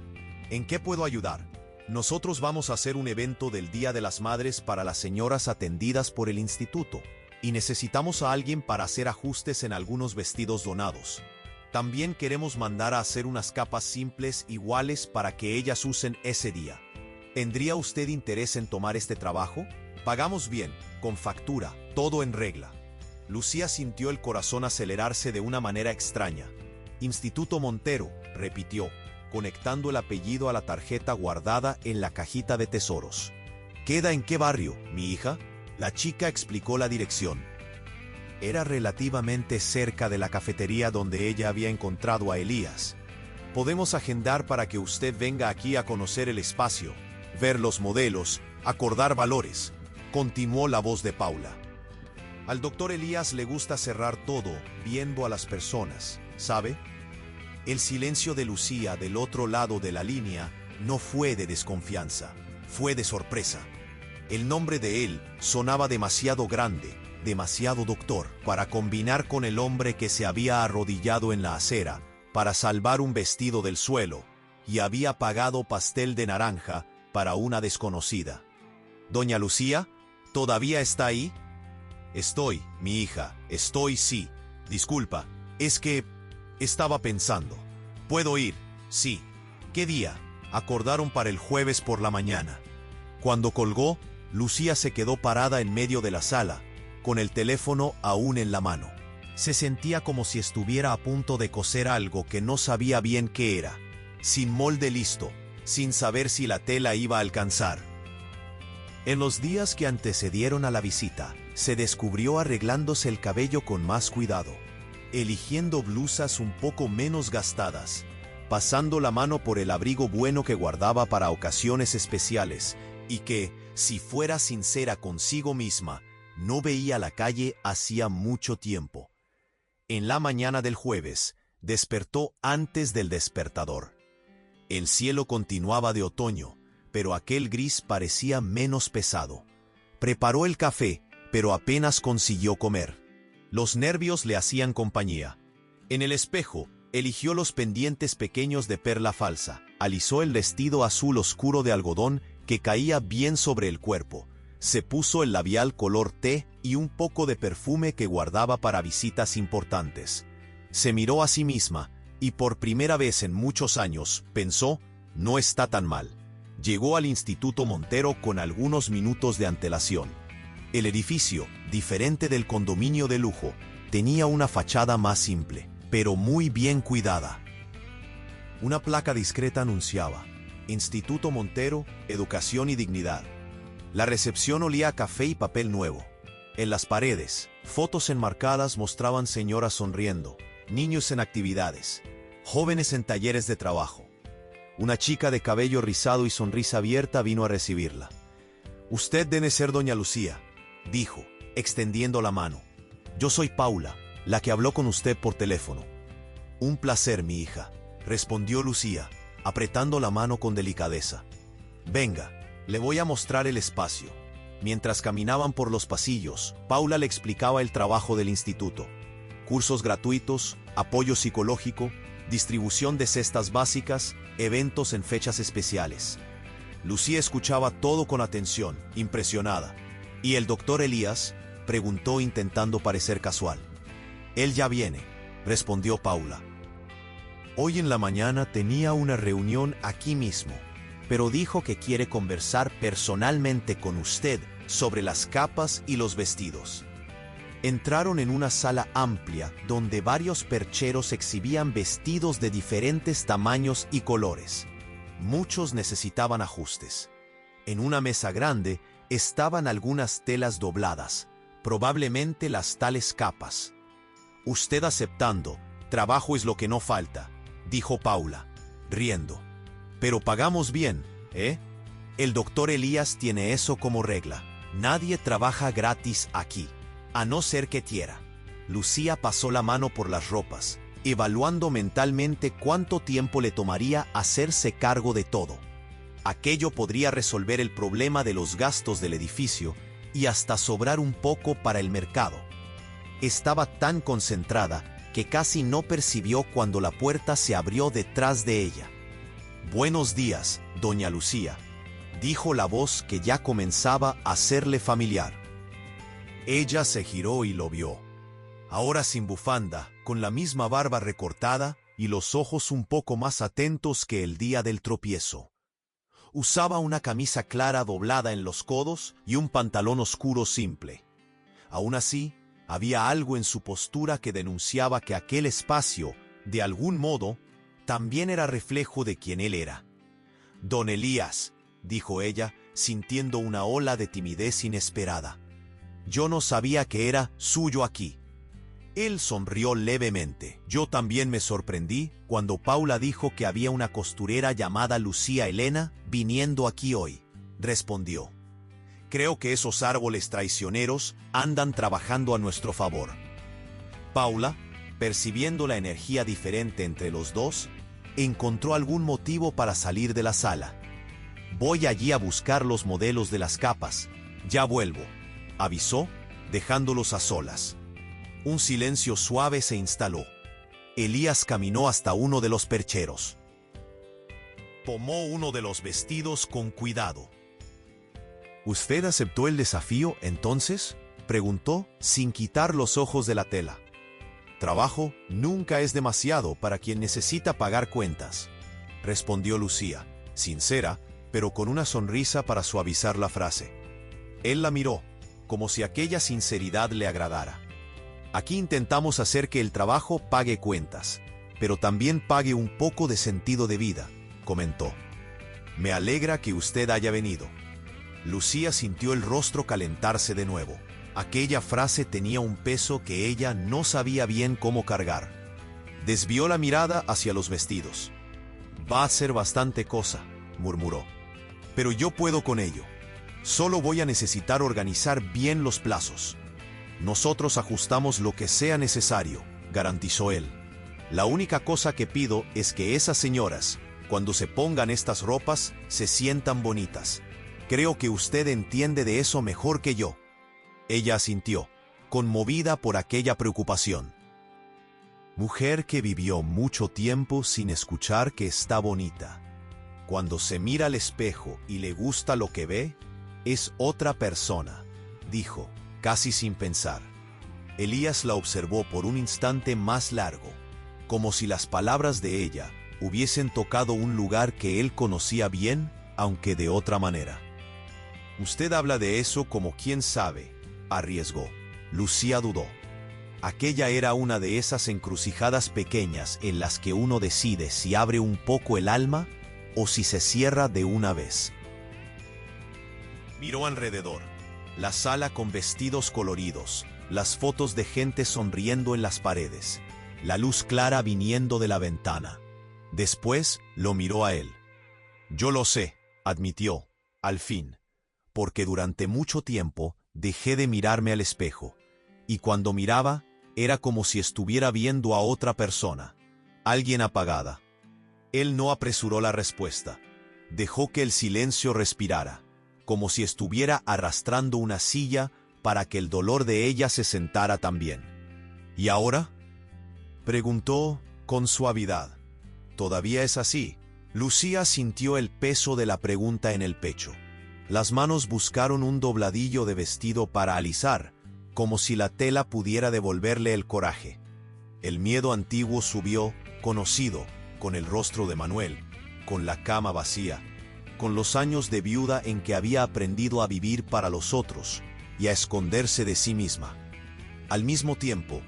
¿En qué puedo ayudar? Nosotros vamos a hacer un evento del Día de las Madres para las señoras atendidas por el instituto, y necesitamos a alguien para hacer ajustes en algunos vestidos donados. También queremos mandar a hacer unas capas simples iguales para que ellas usen ese día. ¿Tendría usted interés en tomar este trabajo? Pagamos bien, con factura, todo en regla. Lucía sintió el corazón acelerarse de una manera extraña. Instituto Montero, repitió, conectando el apellido a la tarjeta guardada en la cajita de tesoros. ¿Queda en qué barrio, mi hija? La chica explicó la dirección. Era relativamente cerca de la cafetería donde ella había encontrado a Elías. Podemos agendar para que usted venga aquí a conocer el espacio, ver los modelos, acordar valores, continuó la voz de Paula. Al doctor Elías le gusta cerrar todo viendo a las personas, ¿sabe? El silencio de Lucía del otro lado de la línea no fue de desconfianza, fue de sorpresa. El nombre de él sonaba demasiado grande, demasiado doctor, para combinar con el hombre que se había arrodillado en la acera para salvar un vestido del suelo y había pagado pastel de naranja para una desconocida. ¿Doña Lucía? ¿Todavía está ahí? Estoy, mi hija, estoy sí. Disculpa, es que estaba pensando. ¿Puedo ir? Sí. ¿Qué día? Acordaron para el jueves por la mañana. Cuando colgó, Lucía se quedó parada en medio de la sala, con el teléfono aún en la mano. Se sentía como si estuviera a punto de coser algo que no sabía bien qué era, sin molde listo, sin saber si la tela iba a alcanzar. En los días que antecedieron a la visita, se descubrió arreglándose el cabello con más cuidado, eligiendo blusas un poco menos gastadas, pasando la mano por el abrigo bueno que guardaba para ocasiones especiales y que, si fuera sincera consigo misma, no veía la calle hacía mucho tiempo. En la mañana del jueves, despertó antes del despertador. El cielo continuaba de otoño, pero aquel gris parecía menos pesado. Preparó el café, pero apenas consiguió comer. Los nervios le hacían compañía. En el espejo, eligió los pendientes pequeños de perla falsa, alisó el vestido azul oscuro de algodón que caía bien sobre el cuerpo, se puso el labial color té y un poco de perfume que guardaba para visitas importantes. Se miró a sí misma y por primera vez en muchos años pensó, no está tan mal. Llegó al Instituto Montero con algunos minutos de antelación. El edificio, diferente del condominio de lujo, tenía una fachada más simple, pero muy bien cuidada. Una placa discreta anunciaba, Instituto Montero, Educación y Dignidad. La recepción olía a café y papel nuevo. En las paredes, fotos enmarcadas mostraban señoras sonriendo, niños en actividades, jóvenes en talleres de trabajo. Una chica de cabello rizado y sonrisa abierta vino a recibirla. «Usted debe ser doña Lucía», dijo, extendiendo la mano. Yo soy Paula, la que habló con usted por teléfono. Un placer, mi hija, respondió Lucía, apretando la mano con delicadeza. Venga, le voy a mostrar el espacio. Mientras caminaban por los pasillos, Paula le explicaba el trabajo del instituto. Cursos gratuitos, apoyo psicológico, distribución de cestas básicas, eventos en fechas especiales. Lucía escuchaba todo con atención, impresionada. ¿Y el doctor Elías?, preguntó intentando parecer casual. Él ya viene, respondió Paula. Hoy en la mañana tenía una reunión aquí mismo, pero dijo que quiere conversar personalmente con usted sobre las capas y los vestidos. Entraron en una sala amplia donde varios percheros exhibían vestidos de diferentes tamaños y colores. Muchos necesitaban ajustes. En una mesa grande estaban algunas telas dobladas, probablemente las tales capas. Usted aceptando, trabajo es lo que no falta, dijo Paula, riendo. Pero pagamos bien, ¿eh? El doctor Elías tiene eso como regla. Nadie trabaja gratis aquí, a no ser que quiera. Lucía pasó la mano por las ropas, evaluando mentalmente cuánto tiempo le tomaría hacerse cargo de todo. Aquello podría resolver el problema de los gastos del edificio y hasta sobrar un poco para el mercado. Estaba tan concentrada que casi no percibió cuando la puerta se abrió detrás de ella. «Buenos días, doña Lucía», dijo la voz que ya comenzaba a serle familiar. Ella se giró y lo vio. Ahora sin bufanda, con la misma barba recortada y los ojos un poco más atentos que el día del tropiezo. Usaba una camisa clara doblada en los codos y un pantalón oscuro simple. Aún así, había algo en su postura que denunciaba que aquel espacio, de algún modo, también era reflejo de quien él era. «Don Elías», dijo ella, sintiendo una ola de timidez inesperada. «Yo no sabía que era suyo aquí». Él sonrió levemente. Yo también me sorprendí cuando Paula dijo que había una costurera llamada Lucía Elena viniendo aquí hoy, respondió. Creo que esos árboles traicioneros andan trabajando a nuestro favor. Paula, percibiendo la energía diferente entre los dos, encontró algún motivo para salir de la sala. Voy allí a buscar los modelos de las capas. Ya vuelvo, avisó, dejándolos a solas. Un silencio suave se instaló. Elías caminó hasta uno de los percheros. Tomó uno de los vestidos con cuidado. ¿Usted aceptó el desafío, entonces?, preguntó, sin quitar los ojos de la tela. Trabajo nunca es demasiado para quien necesita pagar cuentas, respondió Lucía, sincera, pero con una sonrisa para suavizar la frase. Él la miró, como si aquella sinceridad le agradara. Aquí intentamos hacer que el trabajo pague cuentas, pero también pague un poco de sentido de vida, comentó. Me alegra que usted haya venido. Lucía sintió el rostro calentarse de nuevo. Aquella frase tenía un peso que ella no sabía bien cómo cargar. Desvió la mirada hacia los vestidos. Va a ser bastante cosa, murmuró. Pero yo puedo con ello. Solo voy a necesitar organizar bien los plazos. Nosotros ajustamos lo que sea necesario, garantizó él. La única cosa que pido es que esas señoras, cuando se pongan estas ropas, se sientan bonitas. Creo que usted entiende de eso mejor que yo. Ella asintió, conmovida por aquella preocupación. Mujer que vivió mucho tiempo sin escuchar que está bonita. Cuando se mira al espejo y le gusta lo que ve, es otra persona, dijo, casi sin pensar. Elías la observó por un instante más largo, como si las palabras de ella hubiesen tocado un lugar que él conocía bien, aunque de otra manera. Usted habla de eso como quien sabe, arriesgó. Lucía dudó. Aquella era una de esas encrucijadas pequeñas en las que uno decide si abre un poco el alma o si se cierra de una vez. Miró alrededor. La sala con vestidos coloridos, las fotos de gente sonriendo en las paredes, la luz clara viniendo de la ventana. Después lo miró a él. Yo lo sé, admitió, al fin, porque durante mucho tiempo dejé de mirarme al espejo, y cuando miraba, era como si estuviera viendo a otra persona, alguien apagada. Él no apresuró la respuesta. Dejó que el silencio respirara, como si estuviera arrastrando una silla para que el dolor de ella se sentara también. ¿Y ahora?, preguntó con suavidad. ¿Todavía es así? Lucía sintió el peso de la pregunta en el pecho. Las manos buscaron un dobladillo de vestido para alisar, como si la tela pudiera devolverle el coraje. El miedo antiguo subió, conocido, con el rostro de Manuel, con la cama vacía, con los años de viuda en que había aprendido a vivir para los otros y a esconderse de sí misma. Al mismo tiempo,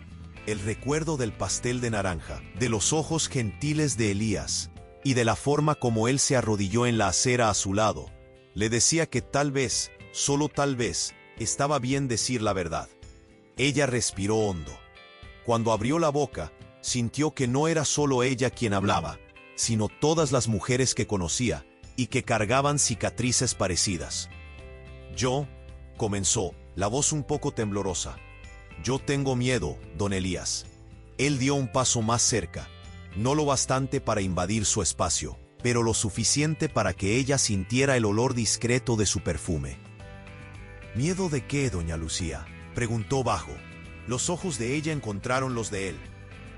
el recuerdo del pastel de naranja, de los ojos gentiles de Elías y de la forma como él se arrodilló en la acera a su lado, le decía que tal vez, solo tal vez, estaba bien decir la verdad. Ella respiró hondo. Cuando abrió la boca, sintió que no era solo ella quien hablaba, sino todas las mujeres que conocía y que cargaban cicatrices parecidas. Yo, comenzó, la voz un poco temblorosa. Yo tengo miedo, don Elías. Él dio un paso más cerca, no lo bastante para invadir su espacio, pero lo suficiente para que ella sintiera el olor discreto de su perfume. ¿Miedo de qué, doña Lucía?, preguntó bajo. Los ojos de ella encontraron los de él.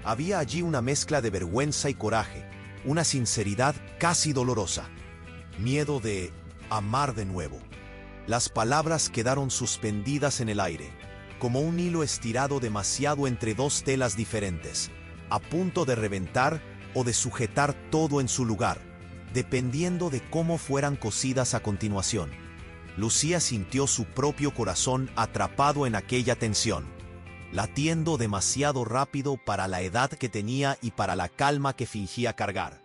Había allí una mezcla de vergüenza y coraje, una sinceridad casi dolorosa. Miedo de amar de nuevo. Las palabras quedaron suspendidas en el aire, como un hilo estirado demasiado entre dos telas diferentes, a punto de reventar o de sujetar todo en su lugar, dependiendo de cómo fueran cosidas a continuación. Lucía sintió su propio corazón atrapado en aquella tensión, latiendo demasiado rápido para la edad que tenía y para la calma que fingía cargar.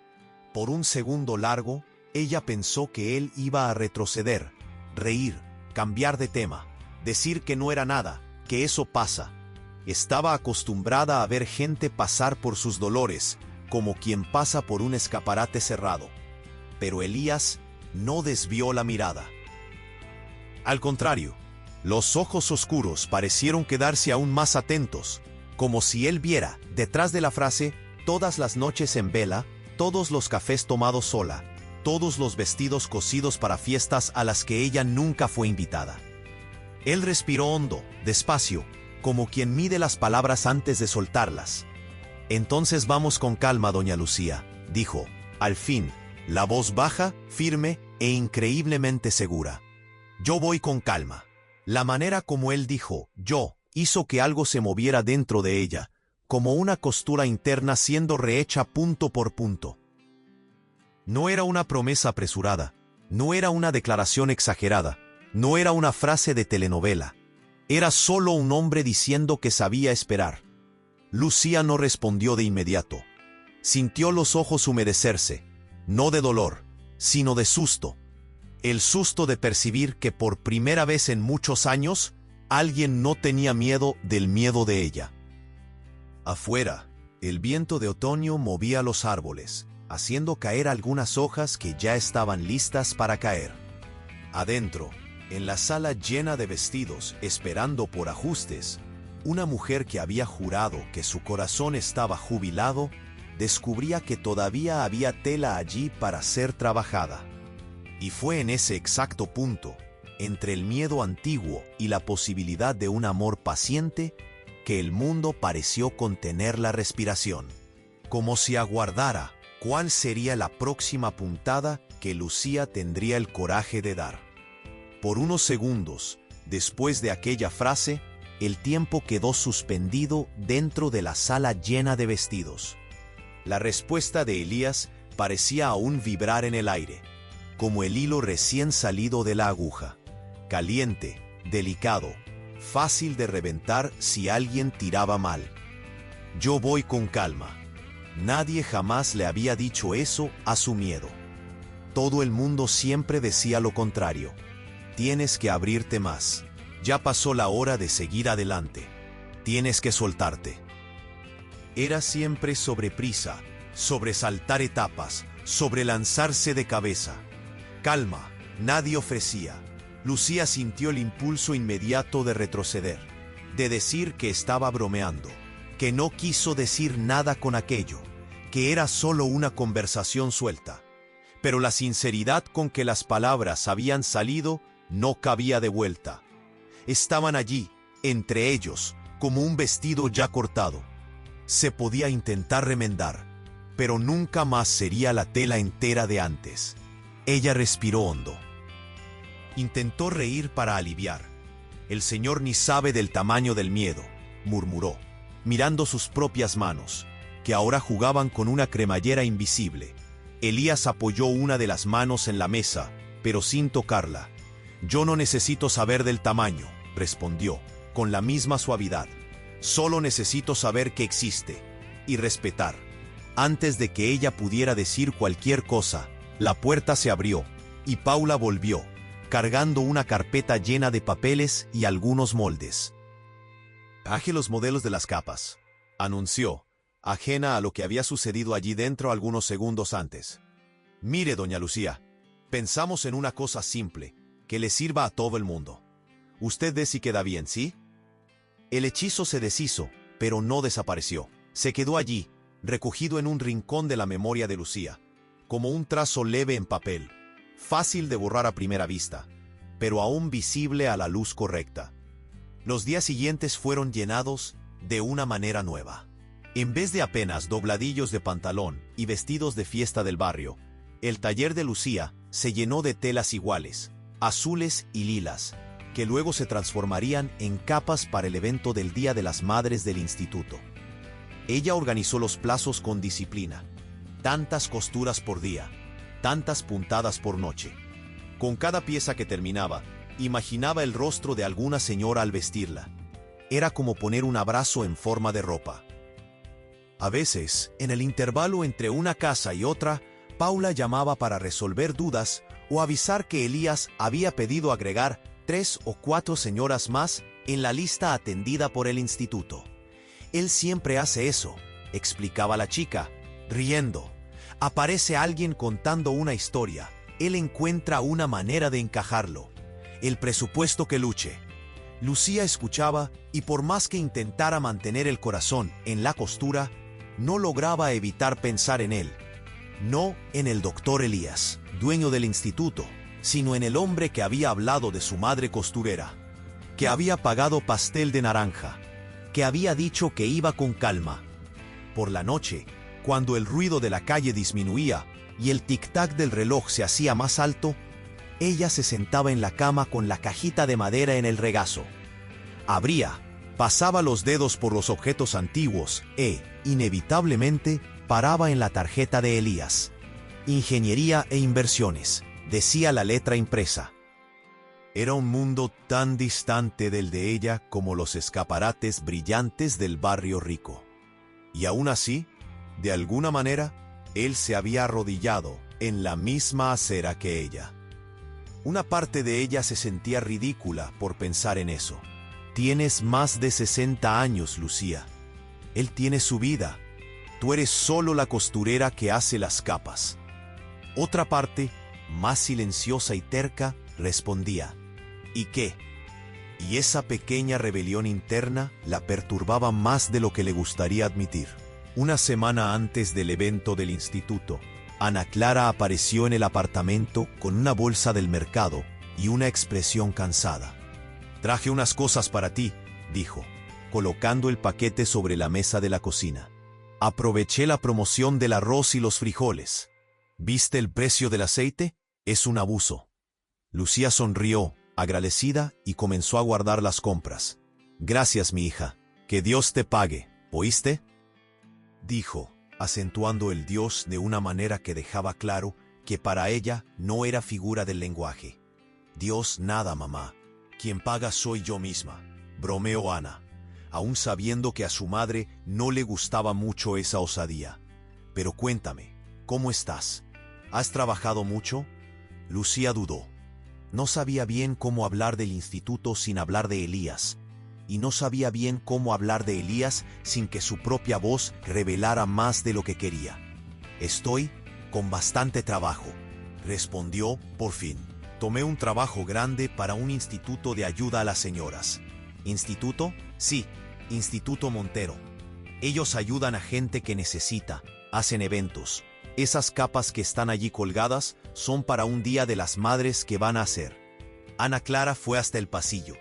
Por un segundo largo, ella pensó que él iba a retroceder, reír, cambiar de tema, decir que no era nada, que eso pasa. Estaba acostumbrada a ver gente pasar por sus dolores, como quien pasa por un escaparate cerrado. Pero Elías no desvió la mirada. Al contrario, los ojos oscuros parecieron quedarse aún más atentos, como si él viera, detrás de la frase, todas las noches en vela, todos los cafés tomados sola, todos los vestidos cosidos para fiestas a las que ella nunca fue invitada. Él respiró hondo, despacio, como quien mide las palabras antes de soltarlas. Entonces vamos con calma, doña Lucía, dijo, al fin, la voz baja, firme e increíblemente segura. Yo voy con calma. La manera como él dijo, yo, hizo que algo se moviera dentro de ella, como una costura interna siendo rehecha punto por punto. No era una promesa apresurada, no era una declaración exagerada, no era una frase de telenovela. Era solo un hombre diciendo que sabía esperar. Lucía no respondió de inmediato. Sintió los ojos humedecerse, no de dolor, sino de susto. El susto de percibir que por primera vez en muchos años, alguien no tenía miedo del miedo de ella. Afuera, el viento de otoño movía los árboles, haciendo caer algunas hojas que ya estaban listas para caer. Adentro, en la sala llena de vestidos, esperando por ajustes, una mujer que había jurado que su corazón estaba jubilado, descubría que todavía había tela allí para ser trabajada. Y fue en ese exacto punto, entre el miedo antiguo y la posibilidad de un amor paciente, que el mundo pareció contener la respiración, como si aguardara cuál sería la próxima puntada que Lucía tendría el coraje de dar. Por unos segundos, después de aquella frase, el tiempo quedó suspendido dentro de la sala llena de vestidos. La respuesta de Elías parecía aún vibrar en el aire, como el hilo recién salido de la aguja, caliente, delicado, fácil de reventar si alguien tiraba mal. Yo voy con calma. Nadie jamás le había dicho eso a su miedo. Todo el mundo siempre decía lo contrario. Tienes que abrirte más. Ya pasó la hora de seguir adelante. Tienes que soltarte. Era siempre sobre prisa, sobre saltar etapas, sobre lanzarse de cabeza. Calma, nadie ofrecía. Lucía sintió el impulso inmediato de retroceder, de decir que estaba bromeando, que no quiso decir nada con aquello, que era solo una conversación suelta. Pero la sinceridad con que las palabras habían salido no cabía de vuelta. Estaban allí, entre ellos, como un vestido ya cortado. Se podía intentar remendar, pero nunca más sería la tela entera de antes. Ella respiró hondo. Intentó reír para aliviar. El señor ni sabe del tamaño del miedo, murmuró, mirando sus propias manos, que ahora jugaban con una cremallera invisible. Elías apoyó una de las manos en la mesa, pero sin tocarla. Yo no necesito saber del tamaño, respondió, con la misma suavidad. Solo necesito saber que existe, y respetar. Antes de que ella pudiera decir cualquier cosa, la puerta se abrió, y Paula volvió, cargando una carpeta llena de papeles y algunos moldes. «Traje los modelos de las capas», anunció, ajena a lo que había sucedido allí dentro algunos segundos antes. «Mire, doña Lucía, pensamos en una cosa simple, que le sirva a todo el mundo. Usted ve si queda bien, ¿sí?» El hechizo se deshizo, pero no desapareció. Se quedó allí, recogido en un rincón de la memoria de Lucía, como un trazo leve en papel, fácil de borrar a primera vista, pero aún visible a la luz correcta. Los días siguientes fueron llenados de una manera nueva. En vez de apenas dobladillos de pantalón y vestidos de fiesta del barrio, el taller de Lucía se llenó de telas iguales, azules y lilas, que luego se transformarían en capas para el evento del Día de las Madres del instituto. Ella organizó los plazos con disciplina. Tantas costuras por día, tantas puntadas por noche. Con cada pieza que terminaba, imaginaba el rostro de alguna señora al vestirla. Era como poner un abrazo en forma de ropa. A veces, en el intervalo entre una casa y otra, Paula llamaba para resolver dudas o avisar que Elías había pedido agregar 3 o 4 señoras más en la lista atendida por el instituto. «Él siempre hace eso», explicaba la chica, riendo. «Aparece alguien contando una historia. Él encuentra una manera de encajarlo. El presupuesto que luche». Lucía escuchaba y por más que intentara mantener el corazón en la costura, no lograba evitar pensar en él. No en el doctor Elías, dueño del instituto, sino en el hombre que había hablado de su madre costurera, que había pagado pastel de naranja, que había dicho que iba con calma. Por la noche, cuando el ruido de la calle disminuía y el tic-tac del reloj se hacía más alto, ella se sentaba en la cama con la cajita de madera en el regazo. Abría, pasaba los dedos por los objetos antiguos e, inevitablemente, paraba en la tarjeta de Elías. «Ingeniería e inversiones», decía la letra impresa. Era un mundo tan distante del de ella como los escaparates brillantes del barrio rico. Y aún así, de alguna manera, él se había arrodillado en la misma acera que ella. Una parte de ella se sentía ridícula por pensar en eso. «Tienes más de 60 años, Lucía. Él tiene su vida. Tú eres solo la costurera que hace las capas». Otra parte, más silenciosa y terca, respondía: «¿Y qué?». Y esa pequeña rebelión interna la perturbaba más de lo que le gustaría admitir. Una semana antes del evento del instituto, Ana Clara apareció en el apartamento con una bolsa del mercado y una expresión cansada. «Traje unas cosas para ti», dijo, colocando el paquete sobre la mesa de la cocina. «Aproveché la promoción del arroz y los frijoles. ¿Viste el precio del aceite? Es un abuso». Lucía sonrió, agradecida, y comenzó a guardar las compras. «Gracias, mi hija. Que Dios te pague, ¿oíste?», dijo, acentuando el Dios de una manera que dejaba claro que para ella no era figura del lenguaje. «Dios nada, mamá. Quien paga soy yo misma», bromeó Ana, aún sabiendo que a su madre no le gustaba mucho esa osadía. «Pero cuéntame, ¿cómo estás? ¿Has trabajado mucho?». Lucía dudó. No sabía bien cómo hablar del instituto sin hablar de Elías, y no sabía bien cómo hablar de Elías sin que su propia voz revelara más de lo que quería. «Estoy con bastante trabajo», respondió por fin. Tomé un trabajo grande para un instituto de ayuda a las señoras. ¿Instituto? Sí, Instituto Montero. Ellos ayudan a gente que necesita, hacen eventos. Esas capas que están allí colgadas son para un día de las madres que van a hacer. Ana Clara fue hasta el pasillo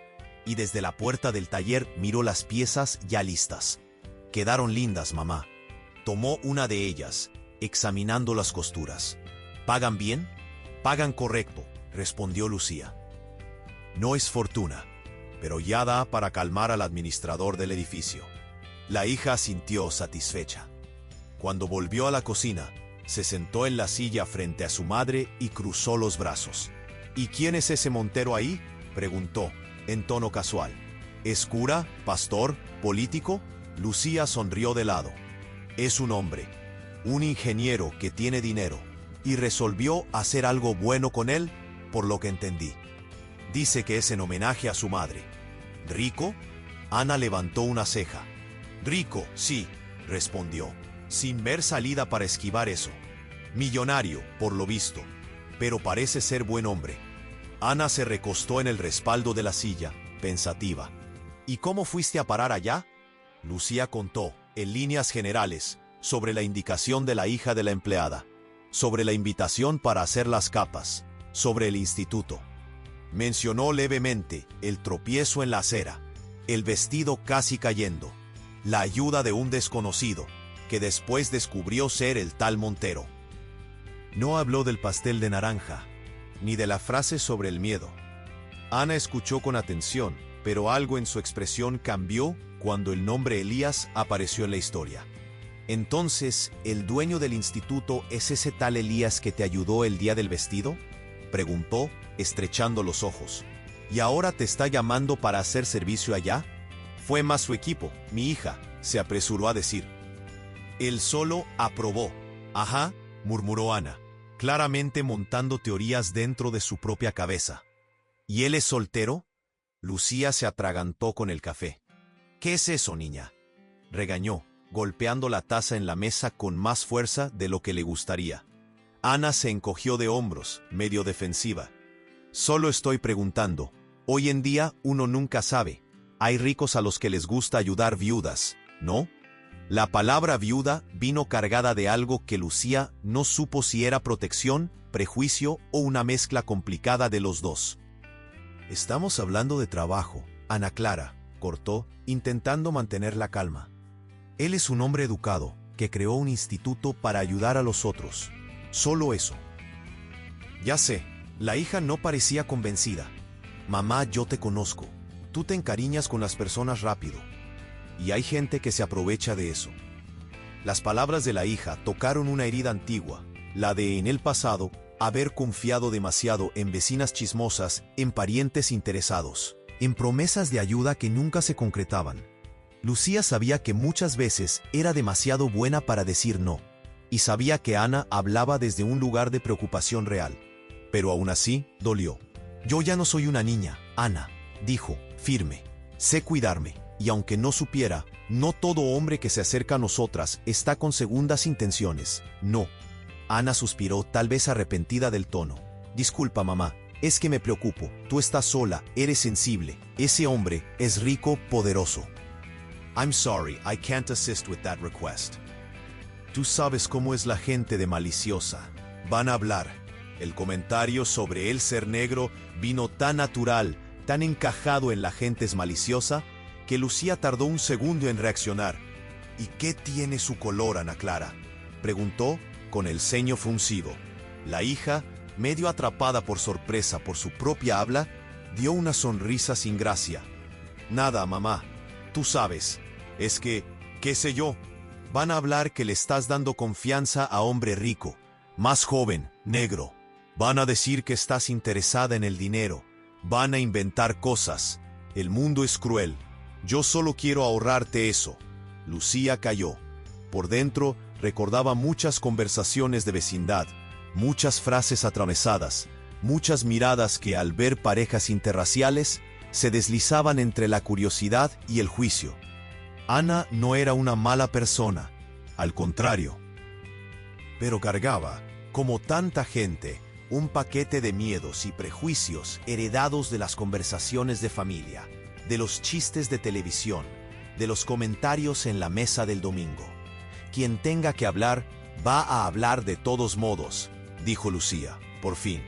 y desde la puerta del taller miró las piezas ya listas. Quedaron lindas, mamá. Tomó una de ellas, examinando las costuras. ¿Pagan bien? Pagan correcto, respondió Lucía. No es fortuna, pero ya da para calmar al administrador del edificio. La hija asintió satisfecha. Cuando volvió a la cocina, se sentó en la silla frente a su madre y cruzó los brazos. ¿Y quién es ese Montero ahí?, preguntó, en tono casual. ¿Es cura, pastor, político? Lucía sonrió de lado. Es un hombre, un ingeniero que tiene dinero, y resolvió hacer algo bueno con él, por lo que entendí. Dice que es en homenaje a su madre. ¿Rico? Ana levantó una ceja. Rico, sí, respondió, sin ver salida para esquivar eso. Millonario, por lo visto, pero parece ser buen hombre. Ana se recostó en el respaldo de la silla, pensativa. ¿Y cómo fuiste a parar allá? Lucía contó, en líneas generales, sobre la indicación de la hija de la empleada, sobre la invitación para hacer las capas, sobre el instituto. Mencionó levemente el tropiezo en la acera, el vestido casi cayendo, la ayuda de un desconocido, que después descubrió ser el tal Montero. No habló del pastel de naranja, ni de la frase sobre el miedo. Ana escuchó con atención, pero algo en su expresión cambió cuando el nombre Elías apareció en la historia. Entonces, ¿el dueño del instituto es ese tal Elías que te ayudó el día del vestido?, preguntó, estrechando los ojos. ¿Y ahora te está llamando para hacer servicio allá? Fue más su equipo, mi hija, se apresuró a decir. Él solo aprobó. Ajá, murmuró Ana, claramente montando teorías dentro de su propia cabeza. ¿Y él es soltero? Lucía se atragantó con el café. ¿Qué es eso, niña?, regañó, golpeando la taza en la mesa con más fuerza de lo que le gustaría. Ana se encogió de hombros, medio defensiva. Solo estoy preguntando. Hoy en día uno nunca sabe. Hay ricos a los que les gusta ayudar viudas, ¿no? La palabra viuda vino cargada de algo que Lucía no supo si era protección, prejuicio o una mezcla complicada de los dos. Estamos hablando de trabajo, Ana Clara, cortó, intentando mantener la calma. Él es un hombre educado, que creó un instituto para ayudar a los otros. Solo eso. Ya sé, la hija no parecía convencida. Mamá, yo te conozco. Tú te encariñas con las personas rápido. Y hay gente que se aprovecha de eso. Las palabras de la hija tocaron una herida antigua, la de, en el pasado, haber confiado demasiado en vecinas chismosas, en parientes interesados, en promesas de ayuda que nunca se concretaban. Lucía sabía que muchas veces era demasiado buena para decir no, y sabía que Ana hablaba desde un lugar de preocupación real. Pero aún así, dolió. Yo ya no soy una niña, Ana, dijo, firme. Sé cuidarme, y aunque no supiera, no todo hombre que se acerca a nosotras está con segundas intenciones, no. Ana suspiró, tal vez arrepentida del tono. Disculpa, mamá, es que me preocupo, tú estás sola, eres sensible, ese hombre es rico, poderoso. I'm sorry, I can't assist with that request. Tú sabes cómo es la gente de maliciosa. Van a hablar. El comentario sobre él ser negro vino tan natural, tan encajado en la gente es maliciosa, que Lucía tardó un segundo en reaccionar. ¿Y qué tiene su color, Ana Clara?, preguntó, con el ceño fruncido. La hija, medio atrapada por sorpresa por su propia habla, dio una sonrisa sin gracia. Nada, mamá. Tú sabes. Es que, qué sé yo, van a hablar que le estás dando confianza a hombre rico, más joven, negro. Van a decir que estás interesada en el dinero. Van a inventar cosas. El mundo es cruel. Yo solo quiero ahorrarte eso. Lucía calló. Por dentro, recordaba muchas conversaciones de vecindad, muchas frases atravesadas, muchas miradas que al ver parejas interraciales se deslizaban entre la curiosidad y el juicio. Ana no era una mala persona, al contrario. Pero cargaba, como tanta gente, un paquete de miedos y prejuicios heredados de las conversaciones de familia, de los chistes de televisión, de los comentarios en la mesa del domingo. Quien tenga que hablar, va a hablar de todos modos, dijo Lucía, por fin.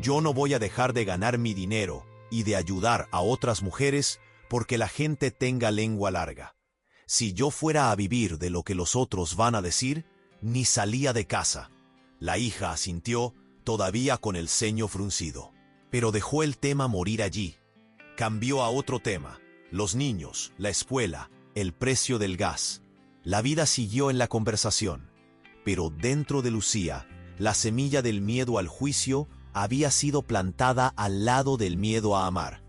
Yo no voy a dejar de ganar mi dinero y de ayudar a otras mujeres porque la gente tenga lengua larga. Si yo fuera a vivir de lo que los otros van a decir, ni salía de casa. La hija asintió, todavía con el ceño fruncido. Pero dejó el tema morir allí. Cambió a otro tema: los niños, la escuela, el precio del gas. La vida siguió en la conversación. Pero dentro de Lucía, la semilla del miedo al juicio había sido plantada al lado del miedo a amar.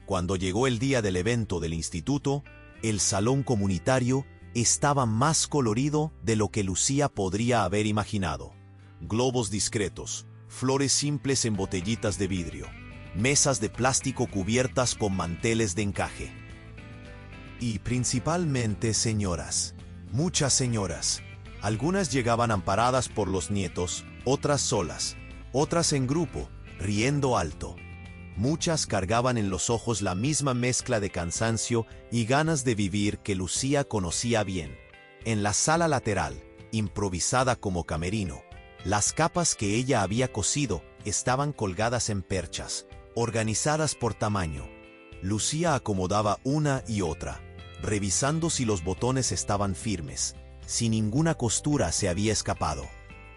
Cuando llegó el día del evento del instituto, el salón comunitario estaba más colorido de lo que Lucía podría haber imaginado. Globos discretos, flores simples en botellitas de vidrio, mesas de plástico cubiertas con manteles de encaje. Y principalmente señoras, muchas señoras. Algunas llegaban amparadas por los nietos, otras solas, otras en grupo, riendo alto. Muchas cargaban en los ojos la misma mezcla de cansancio y ganas de vivir que Lucía conocía bien. En la sala lateral, improvisada como camerino, las capas que ella había cosido estaban colgadas en perchas, organizadas por tamaño. Lucía acomodaba una y otra, revisando si los botones estaban firmes, si ninguna costura se había escapado.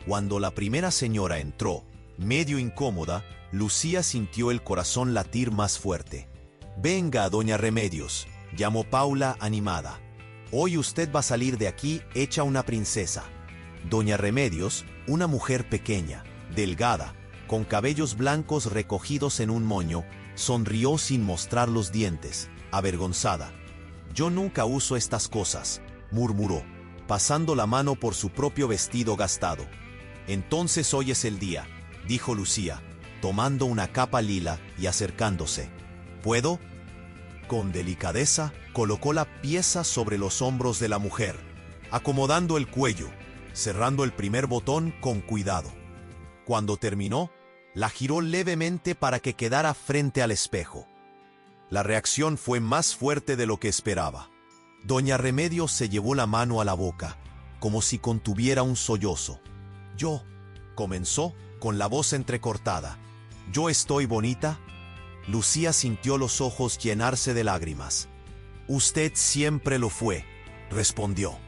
Cuando la primera señora entró, medio incómoda, Lucía sintió el corazón latir más fuerte. «Venga, doña Remedios», llamó Paula animada. «Hoy usted va a salir de aquí hecha una princesa». Doña Remedios, una mujer pequeña, delgada, con cabellos blancos recogidos en un moño, sonrió sin mostrar los dientes, avergonzada. «Yo nunca uso estas cosas», murmuró, pasando la mano por su propio vestido gastado. «Entonces hoy es el día», dijo Lucía, tomando una capa lila y acercándose. «¿Puedo?». Con delicadeza, colocó la pieza sobre los hombros de la mujer, acomodando el cuello, cerrando el primer botón con cuidado. Cuando terminó, la giró levemente para que quedara frente al espejo. La reacción fue más fuerte de lo que esperaba. Doña Remedios se llevó la mano a la boca, como si contuviera un sollozo. «Yo», comenzó, con la voz entrecortada. «¿Yo estoy bonita?». Lucía sintió los ojos llenarse de lágrimas. «Usted siempre lo fue», respondió,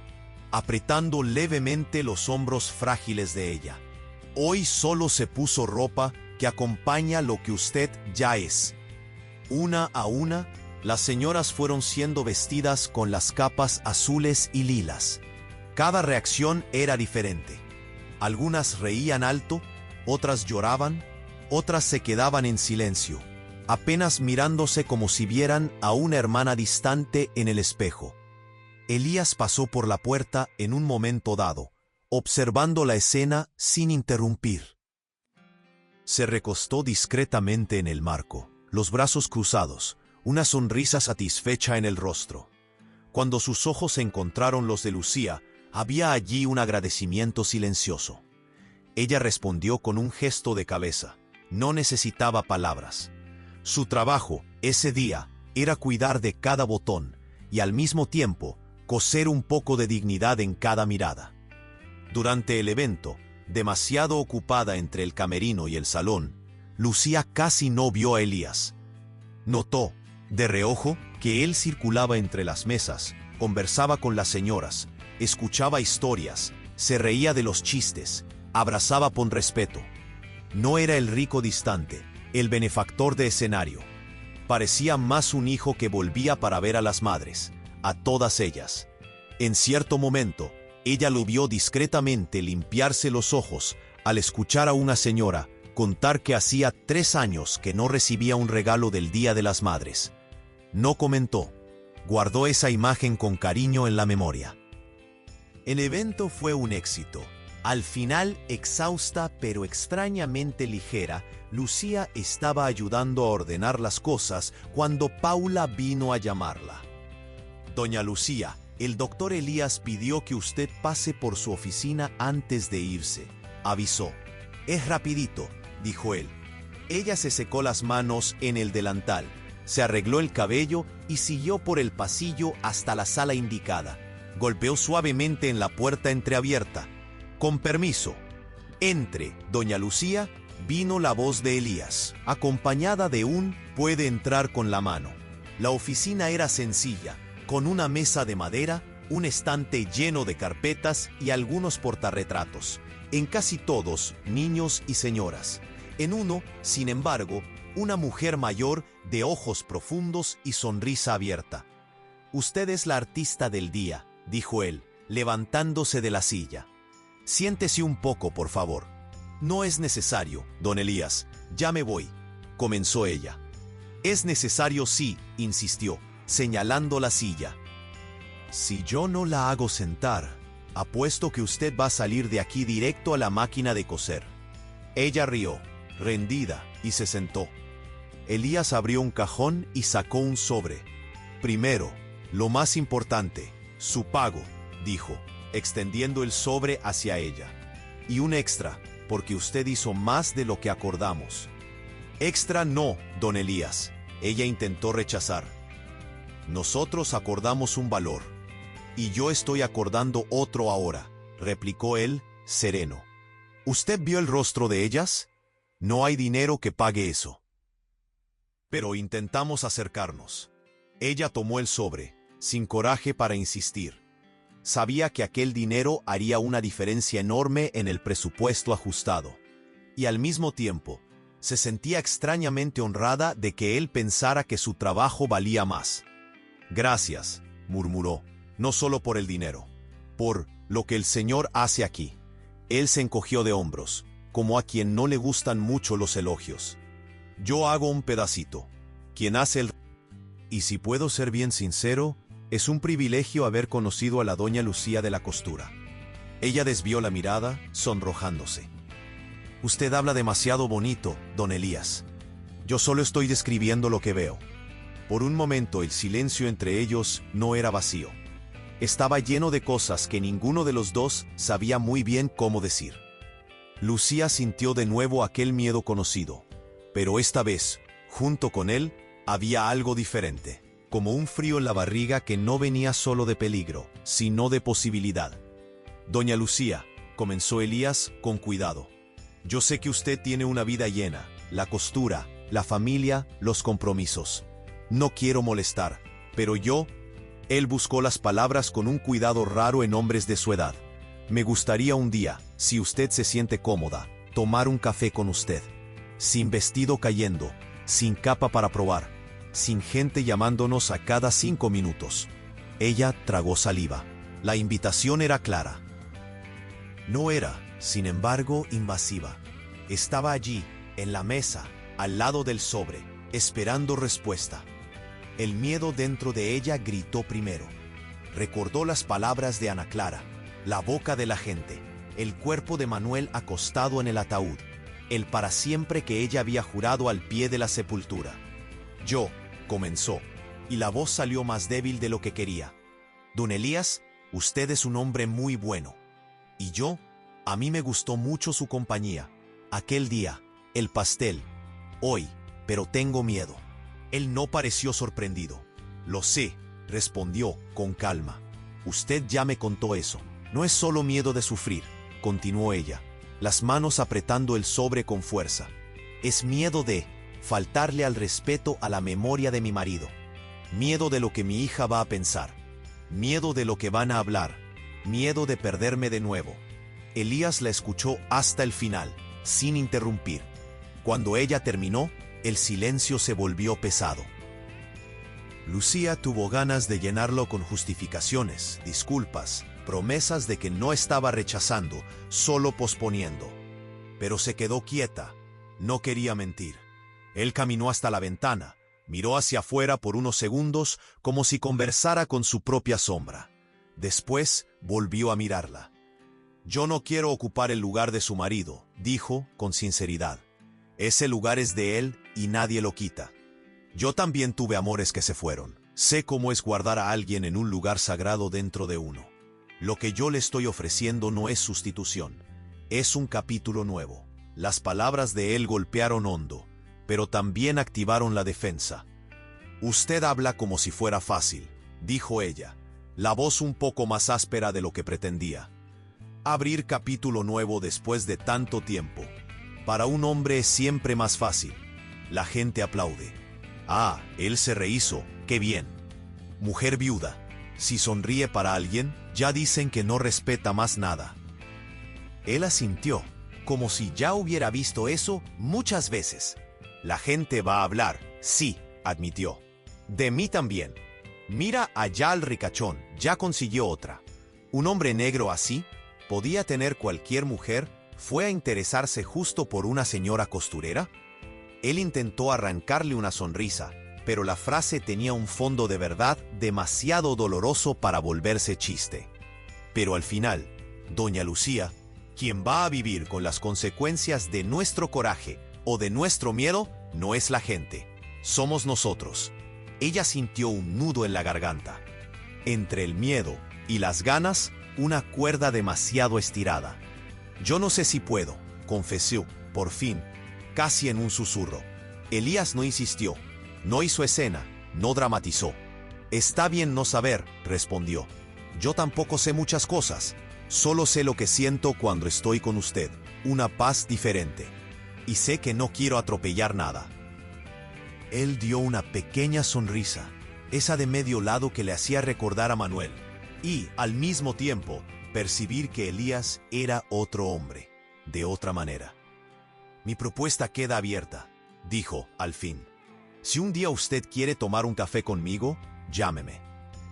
apretando levemente los hombros frágiles de ella. «Hoy solo se puso ropa que acompaña lo que usted ya es». Una a una, las señoras fueron siendo vestidas con las capas azules y lilas. Cada reacción era diferente. Algunas reían alto, otras lloraban, otras se quedaban en silencio, apenas mirándose como si vieran a una hermana distante en el espejo. Elías pasó por la puerta en un momento dado, observando la escena sin interrumpir. Se recostó discretamente en el marco, los brazos cruzados, una sonrisa satisfecha en el rostro. Cuando sus ojos encontraron los de Lucía, había allí un agradecimiento silencioso. Ella respondió con un gesto de cabeza. No necesitaba palabras. Su trabajo, ese día, era cuidar de cada botón y al mismo tiempo coser un poco de dignidad en cada mirada. Durante el evento, demasiado ocupada entre el camerino y el salón, Lucía casi no vio a Elías. Notó, de reojo, que él circulaba entre las mesas, conversaba con las señoras, escuchaba historias, se reía de los chistes, abrazaba con respeto. No era el rico distante, el benefactor de escenario. Parecía más un hijo que volvía para ver a las madres, a todas ellas. En cierto momento, ella lo vio discretamente limpiarse los ojos al escuchar a una señora contar que hacía 3 años que no recibía un regalo del Día de las Madres. No comentó. Guardó esa imagen con cariño en la memoria. El evento fue un éxito. Al final, exhausta pero extrañamente ligera, Lucía estaba ayudando a ordenar las cosas cuando Paula vino a llamarla. «Doña Lucía, el doctor Elías pidió que usted pase por su oficina antes de irse», avisó. «Es rapidito, dijo él. Ella se secó las manos en el delantal, se arregló el cabello y siguió por el pasillo hasta la sala indicada. Golpeó suavemente en la puerta entreabierta. «Con permiso». «Entre, doña Lucía», vino la voz de Elías, acompañada de un «puede entrar con la mano». La oficina era sencilla, con una mesa de madera, un estante lleno de carpetas y algunos portarretratos. En casi todos, niños y señoras. En uno, sin embargo, una mujer mayor de ojos profundos y sonrisa abierta. «Usted es la artista del día», dijo él, levantándose de la silla. «Siéntese un poco, por favor». «No es necesario, don Elías, ya me voy», comenzó ella. «Es necesario, sí», insistió, señalando la silla. «Si yo no la hago sentar, apuesto que usted va a salir de aquí directo a la máquina de coser». Ella rió, rendida, y se sentó. Elías abrió un cajón y sacó un sobre. «Primero, lo más importante, su pago», dijo, extendiendo el sobre hacia ella. «Y un extra, porque usted hizo más de lo que acordamos». «Extra no, don Elías», ella intentó rechazar. «Nosotros acordamos un valor. Y yo estoy acordando otro ahora», replicó él, sereno. «¿Usted vio el rostro de ellas? No hay dinero que pague eso». Pero intentamos acercarnos. Ella tomó el sobre, sin coraje para insistir. Sabía que aquel dinero haría una diferencia enorme en el presupuesto ajustado. Y al mismo tiempo, se sentía extrañamente honrada de que él pensara que su trabajo valía más. «Gracias», murmuró, «no solo por el dinero, por lo que el Señor hace aquí». Él se encogió de hombros, como a quien no le gustan mucho los elogios. «Yo hago un pedacito. Quien hace el... Y si puedo ser bien sincero, es un privilegio haber conocido a la doña Lucía de la costura». Ella desvió la mirada, sonrojándose. «Usted habla demasiado bonito, don Elías. Yo solo estoy describiendo lo que veo». Por un momento el silencio entre ellos no era vacío. Estaba lleno de cosas que ninguno de los dos sabía muy bien cómo decir. Lucía sintió de nuevo aquel miedo conocido, pero esta vez, junto con él, había algo diferente, como un frío en la barriga que no venía solo de peligro, sino de posibilidad. «Doña Lucía», comenzó Elías con cuidado, «yo sé que usted tiene una vida llena, la costura, la familia, los compromisos. No quiero molestar, pero yo...». Él buscó las palabras con un cuidado raro en hombres de su edad. «Me gustaría un día, si usted se siente cómoda, tomar un café con usted. Sin vestido cayendo, sin capa para probar, sin gente llamándonos a cada 5 minutos». Ella tragó saliva. La invitación era clara. No era, sin embargo, invasiva. Estaba allí, en la mesa, al lado del sobre, esperando respuesta. El miedo dentro de ella gritó primero. Recordó las palabras de Ana Clara, la boca de la gente, el cuerpo de Manuel acostado en el ataúd, el para siempre que ella había jurado al pie de la sepultura. «Yo», comenzó, y la voz salió más débil de lo que quería. «Don Elías, usted es un hombre muy bueno. Y yo, a mí me gustó mucho su compañía. Aquel día, el pastel. Hoy, pero tengo miedo». Él no pareció sorprendido. «Lo sé», respondió con calma. «Usted ya me contó eso. No es solo miedo de sufrir», continuó ella, las manos apretando el sobre con fuerza. «Es miedo de faltarle al respeto a la memoria de mi marido. Miedo de lo que mi hija va a pensar. Miedo de lo que van a hablar. Miedo de perderme de nuevo». Elías la escuchó hasta el final, sin interrumpir. Cuando ella terminó, el silencio se volvió pesado. Lucía tuvo ganas de llenarlo con justificaciones, disculpas, promesas de que no estaba rechazando, solo posponiendo. Pero se quedó quieta, no quería mentir. Él caminó hasta la ventana, miró hacia afuera por unos segundos como si conversara con su propia sombra. Después volvió a mirarla. «Yo no quiero ocupar el lugar de su marido», dijo con sinceridad. «Ese lugar es de él y nadie lo quita. Yo también tuve amores que se fueron. Sé cómo es guardar a alguien en un lugar sagrado dentro de uno. Lo que yo le estoy ofreciendo no es sustitución, es un capítulo nuevo. Las palabras de él golpearon hondo, pero también activaron la defensa. «Usted habla como si fuera fácil», dijo ella, la voz un poco más áspera de lo que pretendía. «Abrir capítulo nuevo después de tanto tiempo. Para un hombre es siempre más fácil». La gente aplaude. «Ah, él se rehizo, qué bien». Mujer viuda. Si sonríe para alguien, ya dicen que no respeta más nada. Él asintió, como si ya hubiera visto eso muchas veces. «La gente va a hablar», sí, admitió. «De mí también. Mira allá al ricachón, ya consiguió otra». Un hombre negro así, podía tener cualquier mujer, ¿fue a interesarse justo por una señora costurera? Él intentó arrancarle una sonrisa, pero la frase tenía un fondo de verdad demasiado doloroso para volverse chiste. Pero al final, doña Lucía, quien va a vivir con las consecuencias de nuestro coraje o de nuestro miedo, no es la gente, somos nosotros. Ella sintió un nudo en la garganta. Entre el miedo y las ganas, una cuerda demasiado estirada. «Yo no sé si puedo», confesó, por fin, casi en un susurro. Elías no insistió, no hizo escena, no dramatizó. «Está bien no saber», respondió. «Yo tampoco sé muchas cosas, solo sé lo que siento cuando estoy con usted, una paz diferente. Y sé que no quiero atropellar nada». Él dio una pequeña sonrisa, esa de medio lado que le hacía recordar a Manuel, y, al mismo tiempo, percibir que Elías era otro hombre, de otra manera. «Mi propuesta queda abierta», dijo, al fin. «Si un día usted quiere tomar un café conmigo, llámeme.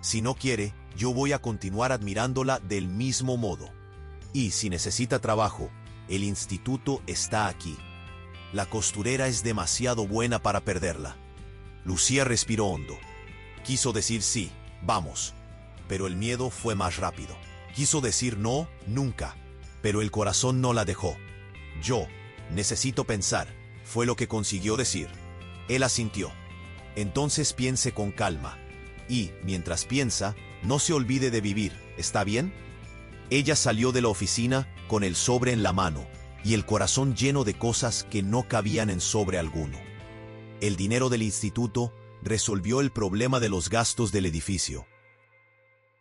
Si no quiere, yo voy a continuar admirándola del mismo modo. Y si necesita trabajo, el instituto está aquí. La costurera es demasiado buena para perderla». Lucía respiró hondo. Quiso decir sí, vamos, pero el miedo fue más rápido. Quiso decir no, nunca, pero el corazón no la dejó. «Yo necesito pensar», fue lo que consiguió decir. Él asintió. «Entonces piense con calma. Y, mientras piensa, no se olvide de vivir, ¿está bien?». Ella salió de la oficina con el sobre en la mano y el corazón lleno de cosas que no cabían en sobre alguno. El dinero del instituto resolvió el problema de los gastos del edificio.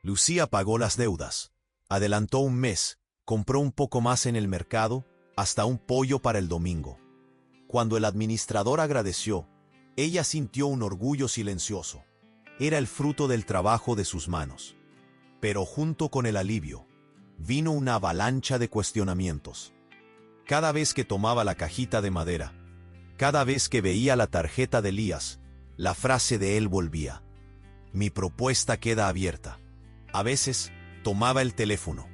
Lucía pagó las deudas, adelantó un mes, compró un poco más en el mercado, hasta un pollo para el domingo. Cuando el administrador agradeció, ella sintió un orgullo silencioso. Era el fruto del trabajo de sus manos. Pero junto con el alivio, vino una avalancha de cuestionamientos. Cada vez que tomaba la cajita de madera, cada vez que veía la tarjeta de Elías, la frase de él volvía. «Mi propuesta queda abierta». A veces, tomaba el teléfono,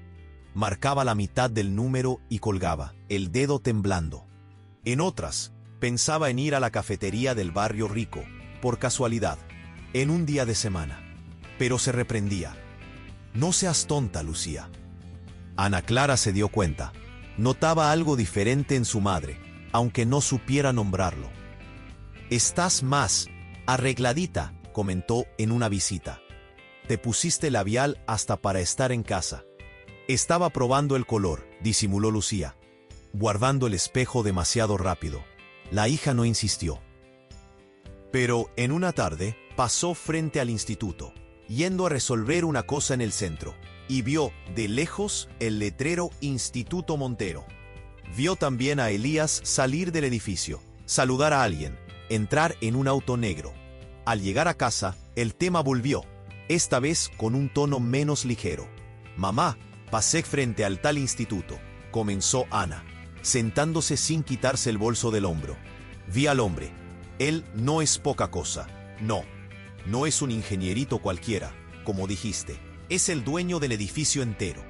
marcaba la mitad del número y colgaba, el dedo temblando. En otras, pensaba en ir a la cafetería del barrio rico, por casualidad, en un día de semana. Pero se reprendía. «No seas tonta, Lucía». Ana Clara se dio cuenta. Notaba algo diferente en su madre, aunque no supiera nombrarlo. «Estás más arregladita», comentó en una visita. «Te pusiste labial hasta para estar en casa». Estaba probando el color, disimuló Lucía, guardando el espejo demasiado rápido. La hija no insistió. Pero en una tarde pasó frente al instituto, yendo a resolver una cosa en el centro, y vio de lejos el letrero Instituto Montero. Vio también a Elías salir del edificio, saludar a alguien, entrar en un auto negro. Al llegar a casa, el tema volvió, esta vez con un tono menos ligero. «Mamá, pasé frente al tal instituto», comenzó Ana, sentándose sin quitarse el bolso del hombro. «Vi al hombre. Él no es poca cosa. No es un ingenierito cualquiera, como dijiste. Es el dueño del edificio entero.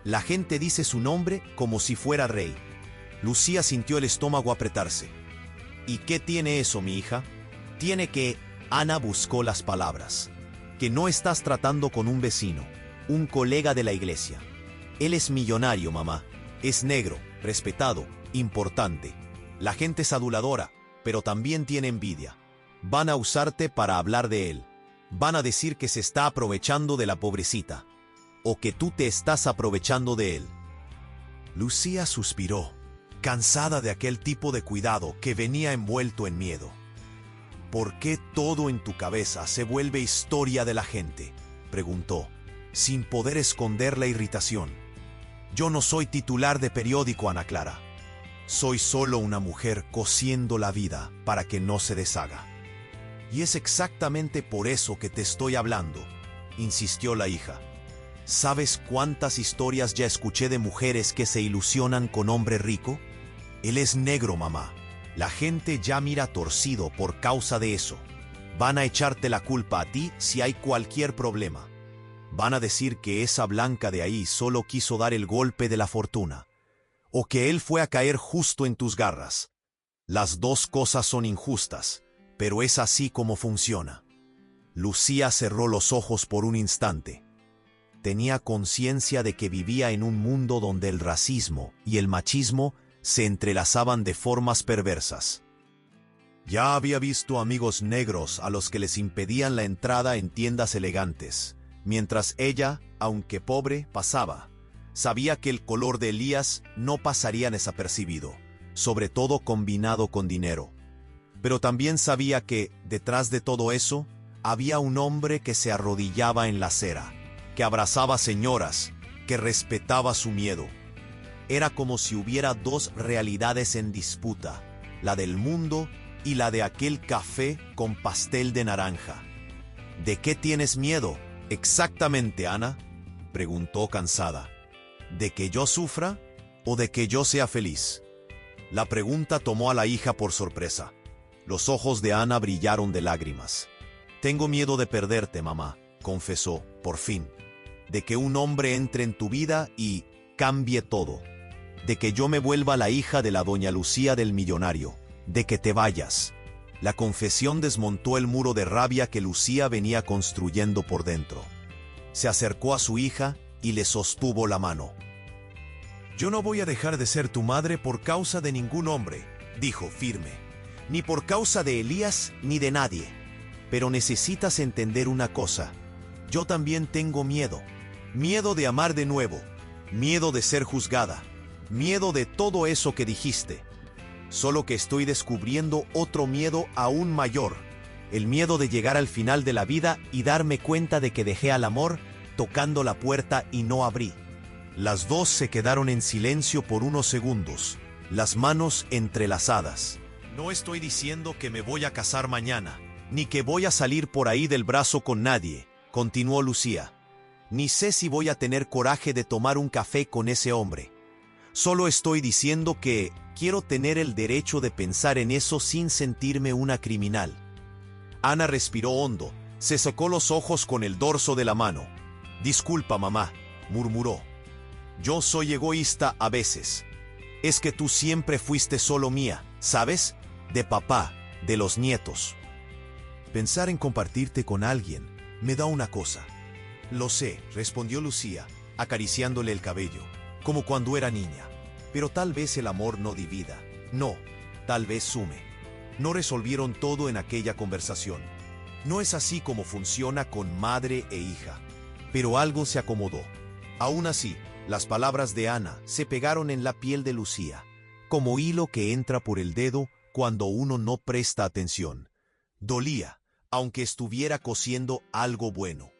La gente dice su nombre como si fuera rey». Lucía sintió el estómago apretarse. «¿Y qué tiene eso, mi hija?». «Tiene que…». Ana buscó las palabras. «Que no estás tratando con un vecino, un colega de la iglesia. Él es millonario, mamá. Es negro, respetado, importante. La gente es aduladora, pero también tiene envidia. Van a usarte para hablar de él. Van a decir que se está aprovechando de la pobrecita. O que tú te estás aprovechando de él». Lucía suspiró. cansada de aquel tipo de cuidado que venía envuelto en miedo. ¿Por qué todo en tu cabeza se vuelve historia de la gente?, preguntó, sin poder esconder la irritación. Yo no soy titular de periódico, Ana Clara. Soy solo una mujer cosiendo la vida para que no se deshaga. Y es exactamente por eso que te estoy hablando, insistió la hija. ¿Sabes cuántas historias ya escuché de mujeres que se ilusionan con hombre rico? Él es negro, mamá. La gente ya mira torcido por causa de eso. Van a echarte la culpa a ti si hay cualquier problema. Van a decir que esa blanca de ahí solo quiso dar el golpe de la fortuna, o que él fue a caer justo en tus garras. Las dos cosas son injustas, pero es así como funciona. Lucía cerró los ojos por un instante. Tenía conciencia de que vivía en un mundo donde el racismo y el machismo se entrelazaban de formas perversas. Ya había visto amigos negros a los que les impedían la entrada en tiendas elegantes, mientras ella, aunque pobre, pasaba. Sabía que el color de Elías no pasaría desapercibido, sobre todo combinado con dinero. Pero también sabía que, detrás de todo eso, había un hombre que se arrodillaba en la acera, que abrazaba señoras, que respetaba su miedo. Era como si hubiera dos realidades en disputa, la del mundo y la de aquel café con pastel de naranja. ¿De qué tienes miedo exactamente, Ana?, preguntó cansada. ¿De que yo sufra o de que yo sea feliz? La pregunta tomó a la hija por sorpresa. Los ojos de Ana brillaron de lágrimas. Tengo miedo de perderte, mamá, confesó, por fin. De que un hombre entre en tu vida y cambie todo. De que yo me vuelva la hija de la doña Lucía del millonario. De que te vayas. La confesión desmontó el muro de rabia que Lucía venía construyendo por dentro. Se acercó a su hija y le sostuvo la mano. Yo no voy a dejar de ser tu madre por causa de ningún hombre, dijo firme. Ni por causa de Elías ni de nadie. Pero necesitas entender una cosa. Yo también tengo miedo. Miedo de amar de nuevo. Miedo de ser juzgada. Miedo de todo eso que dijiste. Solo que estoy descubriendo otro miedo aún mayor. El miedo de llegar al final de la vida y darme cuenta de que dejé al amor tocando la puerta y no abrí. Las dos se quedaron en silencio por unos segundos, las manos entrelazadas. No estoy diciendo que me voy a casar mañana, ni que voy a salir por ahí del brazo con nadie, continuó Lucía. Ni sé si voy a tener coraje de tomar un café con ese hombre. Solo estoy diciendo que quiero tener el derecho de pensar en eso sin sentirme una criminal. Ana respiró hondo, se secó los ojos con el dorso de la mano. Disculpa, mamá, murmuró. Yo soy egoísta a veces. Es que tú siempre fuiste solo mía, ¿sabes? De papá, de los nietos. Pensar en compartirte con alguien me da una cosa. Lo sé, respondió Lucía, acariciándole el cabello, como cuando era niña. Pero tal vez el amor no divida. No, tal vez sume. No resolvieron todo en aquella conversación. No es así como funciona con madre e hija. Pero algo se acomodó. Aún así, las palabras de Ana se pegaron en la piel de Lucía, como hilo que entra por el dedo cuando uno no presta atención. Dolía, aunque estuviera cosiendo algo bueno.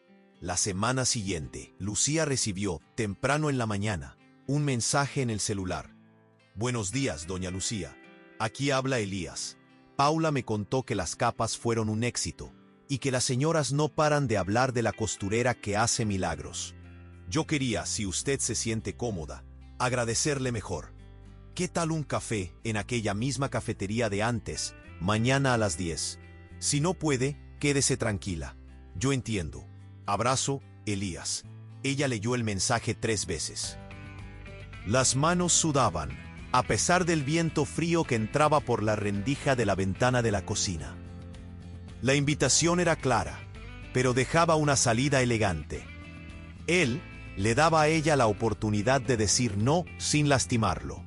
La semana siguiente, Lucía recibió, temprano en la mañana, un mensaje en el celular. Buenos días, doña Lucía. Aquí habla Elías. Paula me contó que las capas fueron un éxito y que las señoras no paran de hablar de la costurera que hace milagros. Yo quería, si usted se siente cómoda, agradecerle mejor. ¿Qué tal un café en aquella misma cafetería de antes, mañana a las 10? Si no puede, quédese tranquila. Yo entiendo. Abrazo, Elías. Ella leyó el mensaje 3 veces. Las manos sudaban, a pesar del viento frío que entraba por la rendija de la ventana de la cocina. La invitación era clara, pero dejaba una salida elegante. Él le daba a ella la oportunidad de decir no sin lastimarlo.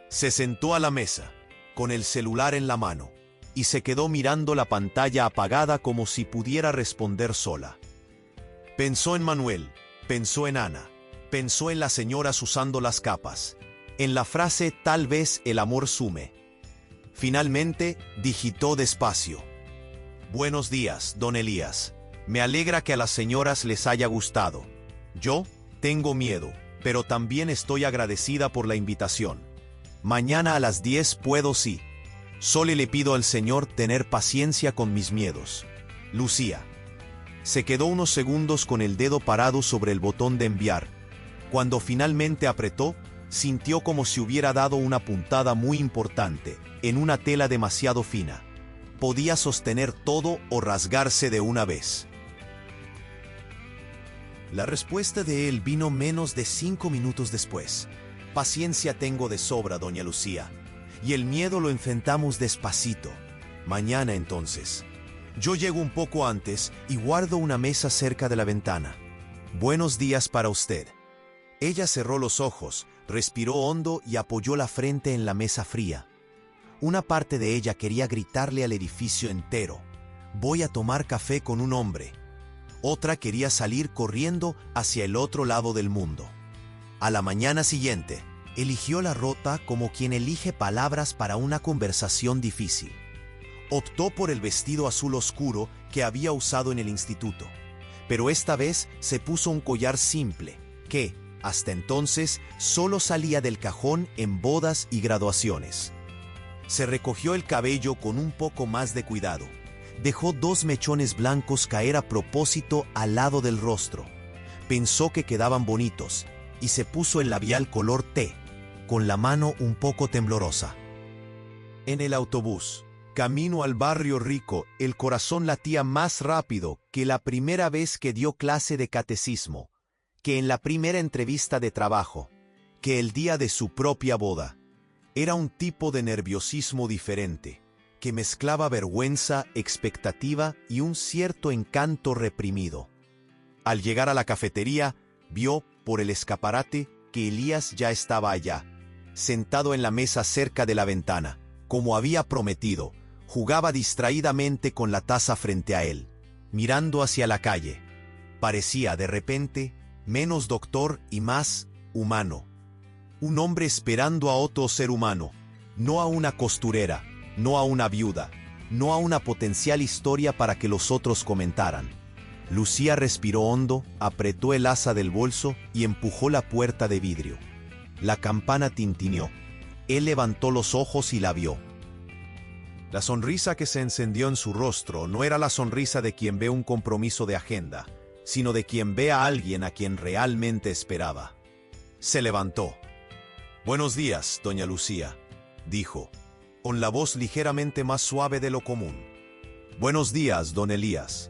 Se sentó a la mesa, con el celular en la mano, y se quedó mirando la pantalla apagada como si pudiera responder sola. Pensó en Manuel, pensó en Ana, pensó en las señoras usando las capas, en la frase tal vez el amor sume. Finalmente, digitó despacio. Buenos días, don Elías. Me alegra que a las señoras les haya gustado. Yo tengo miedo, pero también estoy agradecida por la invitación. Mañana a las 10 puedo sí. Solo le pido al Señor tener paciencia con mis miedos. Lucía. Se quedó unos segundos con el dedo parado sobre el botón de enviar. Cuando finalmente apretó, sintió como si hubiera dado una puntada muy importante, en una tela demasiado fina. Podía sostener todo o rasgarse de una vez. La respuesta de él vino menos de 5 minutos después. Paciencia tengo de sobra, doña Lucía. Y el miedo lo enfrentamos despacito. Mañana entonces. Yo llego un poco antes y guardo una mesa cerca de la ventana. Buenos días para usted. Ella cerró los ojos, respiró hondo y apoyó la frente en la mesa fría. Una parte de ella quería gritarle al edificio entero: voy a tomar café con un hombre. Otra quería salir corriendo hacia el otro lado del mundo. A la mañana siguiente, eligió la rota como quien elige palabras para una conversación difícil. Optó por el vestido azul oscuro que había usado en el instituto, pero esta vez se puso un collar simple, que, hasta entonces, solo salía del cajón en bodas y graduaciones. Se recogió el cabello con un poco más de cuidado. Dejó 2 mechones blancos caer a propósito al lado del rostro. Pensó que quedaban bonitos y se puso el labial color té, con la mano un poco temblorosa. En el autobús, camino al barrio rico, el corazón latía más rápido que la primera vez que dio clase de catecismo, que en la primera entrevista de trabajo, que el día de su propia boda. Era un tipo de nerviosismo diferente, que mezclaba vergüenza, expectativa y un cierto encanto reprimido. Al llegar a la cafetería, vio, por el escaparate, que Elías ya estaba allá, sentado en la mesa cerca de la ventana, como había prometido. Jugaba distraídamente con la taza frente a él, mirando hacia la calle. Parecía, de repente, menos doctor y más humano. Un hombre esperando a otro ser humano, no a una costurera, no a una viuda, no a una potencial historia para que los otros comentaran. Lucía respiró hondo, apretó el asa del bolso y empujó la puerta de vidrio. La campana tintineó. Él levantó los ojos y la vio. La sonrisa que se encendió en su rostro no era la sonrisa de quien ve un compromiso de agenda, sino de quien ve a alguien a quien realmente esperaba. Se levantó. «Buenos días, doña Lucía», dijo, con la voz ligeramente más suave de lo común. «Buenos días, don Elías».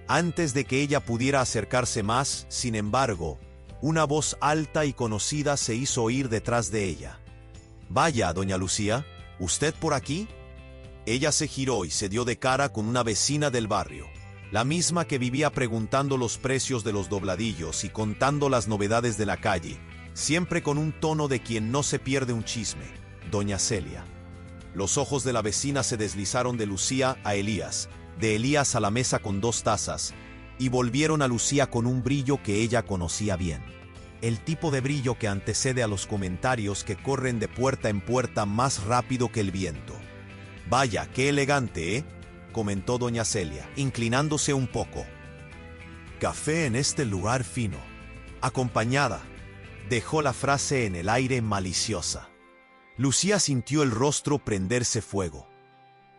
Antes de que ella pudiera acercarse más, sin embargo, una voz alta y conocida se hizo oír detrás de ella. «Vaya, doña Lucía, ¿usted por aquí?». Ella se giró y se dio de cara con una vecina del barrio, la misma que vivía preguntando los precios de los dobladillos y contando las novedades de la calle, siempre con un tono de quien no se pierde un chisme, doña Celia. Los ojos de la vecina se deslizaron de Lucía a Elías, de Elías a la mesa con 2 tazas, y volvieron a Lucía con un brillo que ella conocía bien. El tipo de brillo que antecede a los comentarios que corren de puerta en puerta más rápido que el viento. «Vaya, qué elegante, ¿eh?», comentó doña Celia, inclinándose un poco. «Café en este lugar fino. Acompañada», dejó la frase en el aire maliciosa. Lucía sintió el rostro prenderse fuego.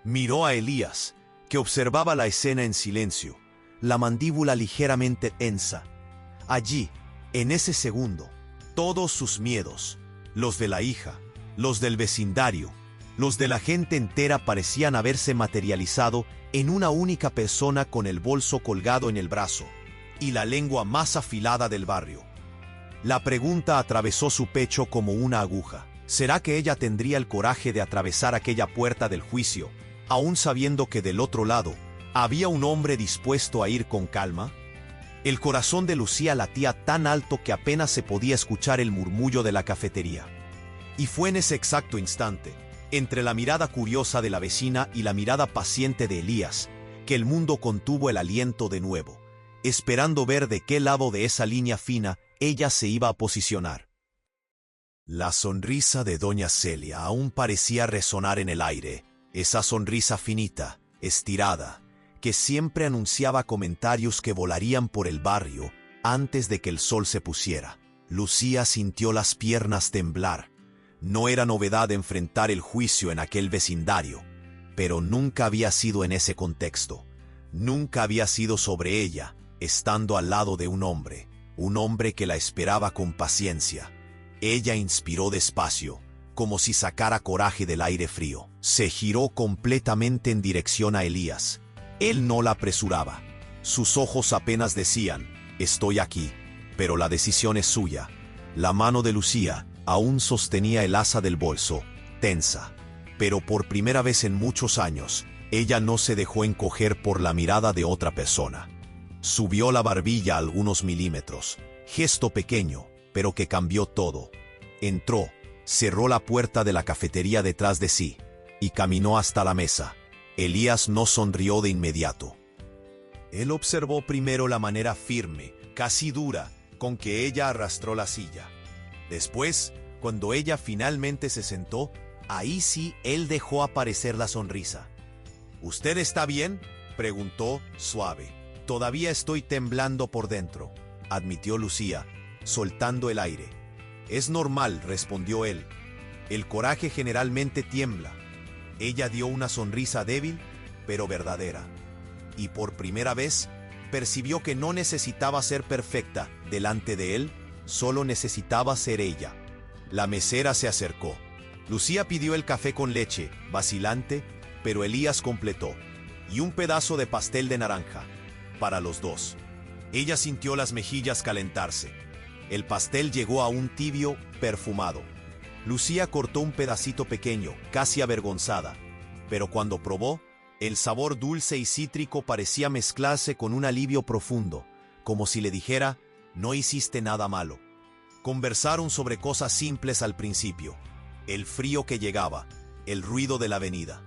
Miró a Elías, que observaba la escena en silencio, la mandíbula ligeramente tensa. Allí, en ese segundo, todos sus miedos, los de la hija, los del vecindario, los de la gente entera parecían haberse materializado en una única persona con el bolso colgado en el brazo y la lengua más afilada del barrio. La pregunta atravesó su pecho como una aguja. ¿Será que ella tendría el coraje de atravesar aquella puerta del juicio, aún sabiendo que del otro lado había un hombre dispuesto a ir con calma? El corazón de Lucía latía tan alto que apenas se podía escuchar el murmullo de la cafetería. Y fue en ese exacto instante, entre la mirada curiosa de la vecina y la mirada paciente de Elías, que el mundo contuvo el aliento de nuevo, esperando ver de qué lado de esa línea fina ella se iba a posicionar. La sonrisa de doña Celia aún parecía resonar en el aire, esa sonrisa finita, estirada, que siempre anunciaba comentarios que volarían por el barrio antes de que el sol se pusiera. Lucía sintió las piernas temblar. No era novedad enfrentar el juicio en aquel vecindario, pero nunca había sido en ese contexto. Nunca había sido sobre ella, estando al lado de un hombre que la esperaba con paciencia. Ella inspiró despacio, como si sacara coraje del aire frío. Se giró completamente en dirección a Elías. Él no la apresuraba. Sus ojos apenas decían, «Estoy aquí», pero la decisión es suya. La mano de Lucía aún sostenía el asa del bolso, tensa. Pero por primera vez en muchos años, ella no se dejó encoger por la mirada de otra persona. Subió la barbilla algunos milímetros, gesto pequeño, pero que cambió todo. Entró, cerró la puerta de la cafetería detrás de sí, y caminó hasta la mesa. Elías no sonrió de inmediato. Él observó primero la manera firme, casi dura, con que ella arrastró la silla. Después, cuando ella finalmente se sentó, ahí sí él dejó aparecer la sonrisa. «¿Usted está bien?», preguntó, suave. «Todavía estoy temblando por dentro», admitió Lucía, soltando el aire. «Es normal», respondió él. «El coraje generalmente tiembla». Ella dio una sonrisa débil, pero verdadera. Y por primera vez, percibió que no necesitaba ser perfecta delante de él, solo necesitaba ser ella. La mesera se acercó. Lucía pidió el café con leche, vacilante, pero Elías completó. Y un pedazo de pastel de naranja. Para los dos. Ella sintió las mejillas calentarse. El pastel llegó aún tibio, perfumado. Lucía cortó un pedacito pequeño, casi avergonzada. Pero cuando probó, el sabor dulce y cítrico parecía mezclarse con un alivio profundo, como si le dijera, «No hiciste nada malo». Conversaron sobre cosas simples al principio. El frío que llegaba, el ruido de la avenida.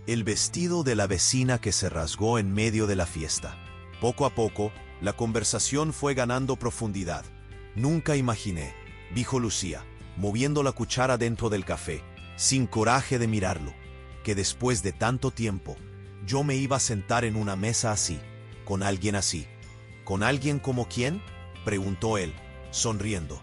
El vestido de la vecina que se rasgó en medio de la fiesta. Poco a poco, la conversación fue ganando profundidad. «Nunca imaginé», dijo Lucía, moviendo la cuchara dentro del café, sin coraje de mirarlo, «que después de tanto tiempo, yo me iba a sentar en una mesa así, con alguien así». «¿Con alguien como quién?», preguntó él, sonriendo.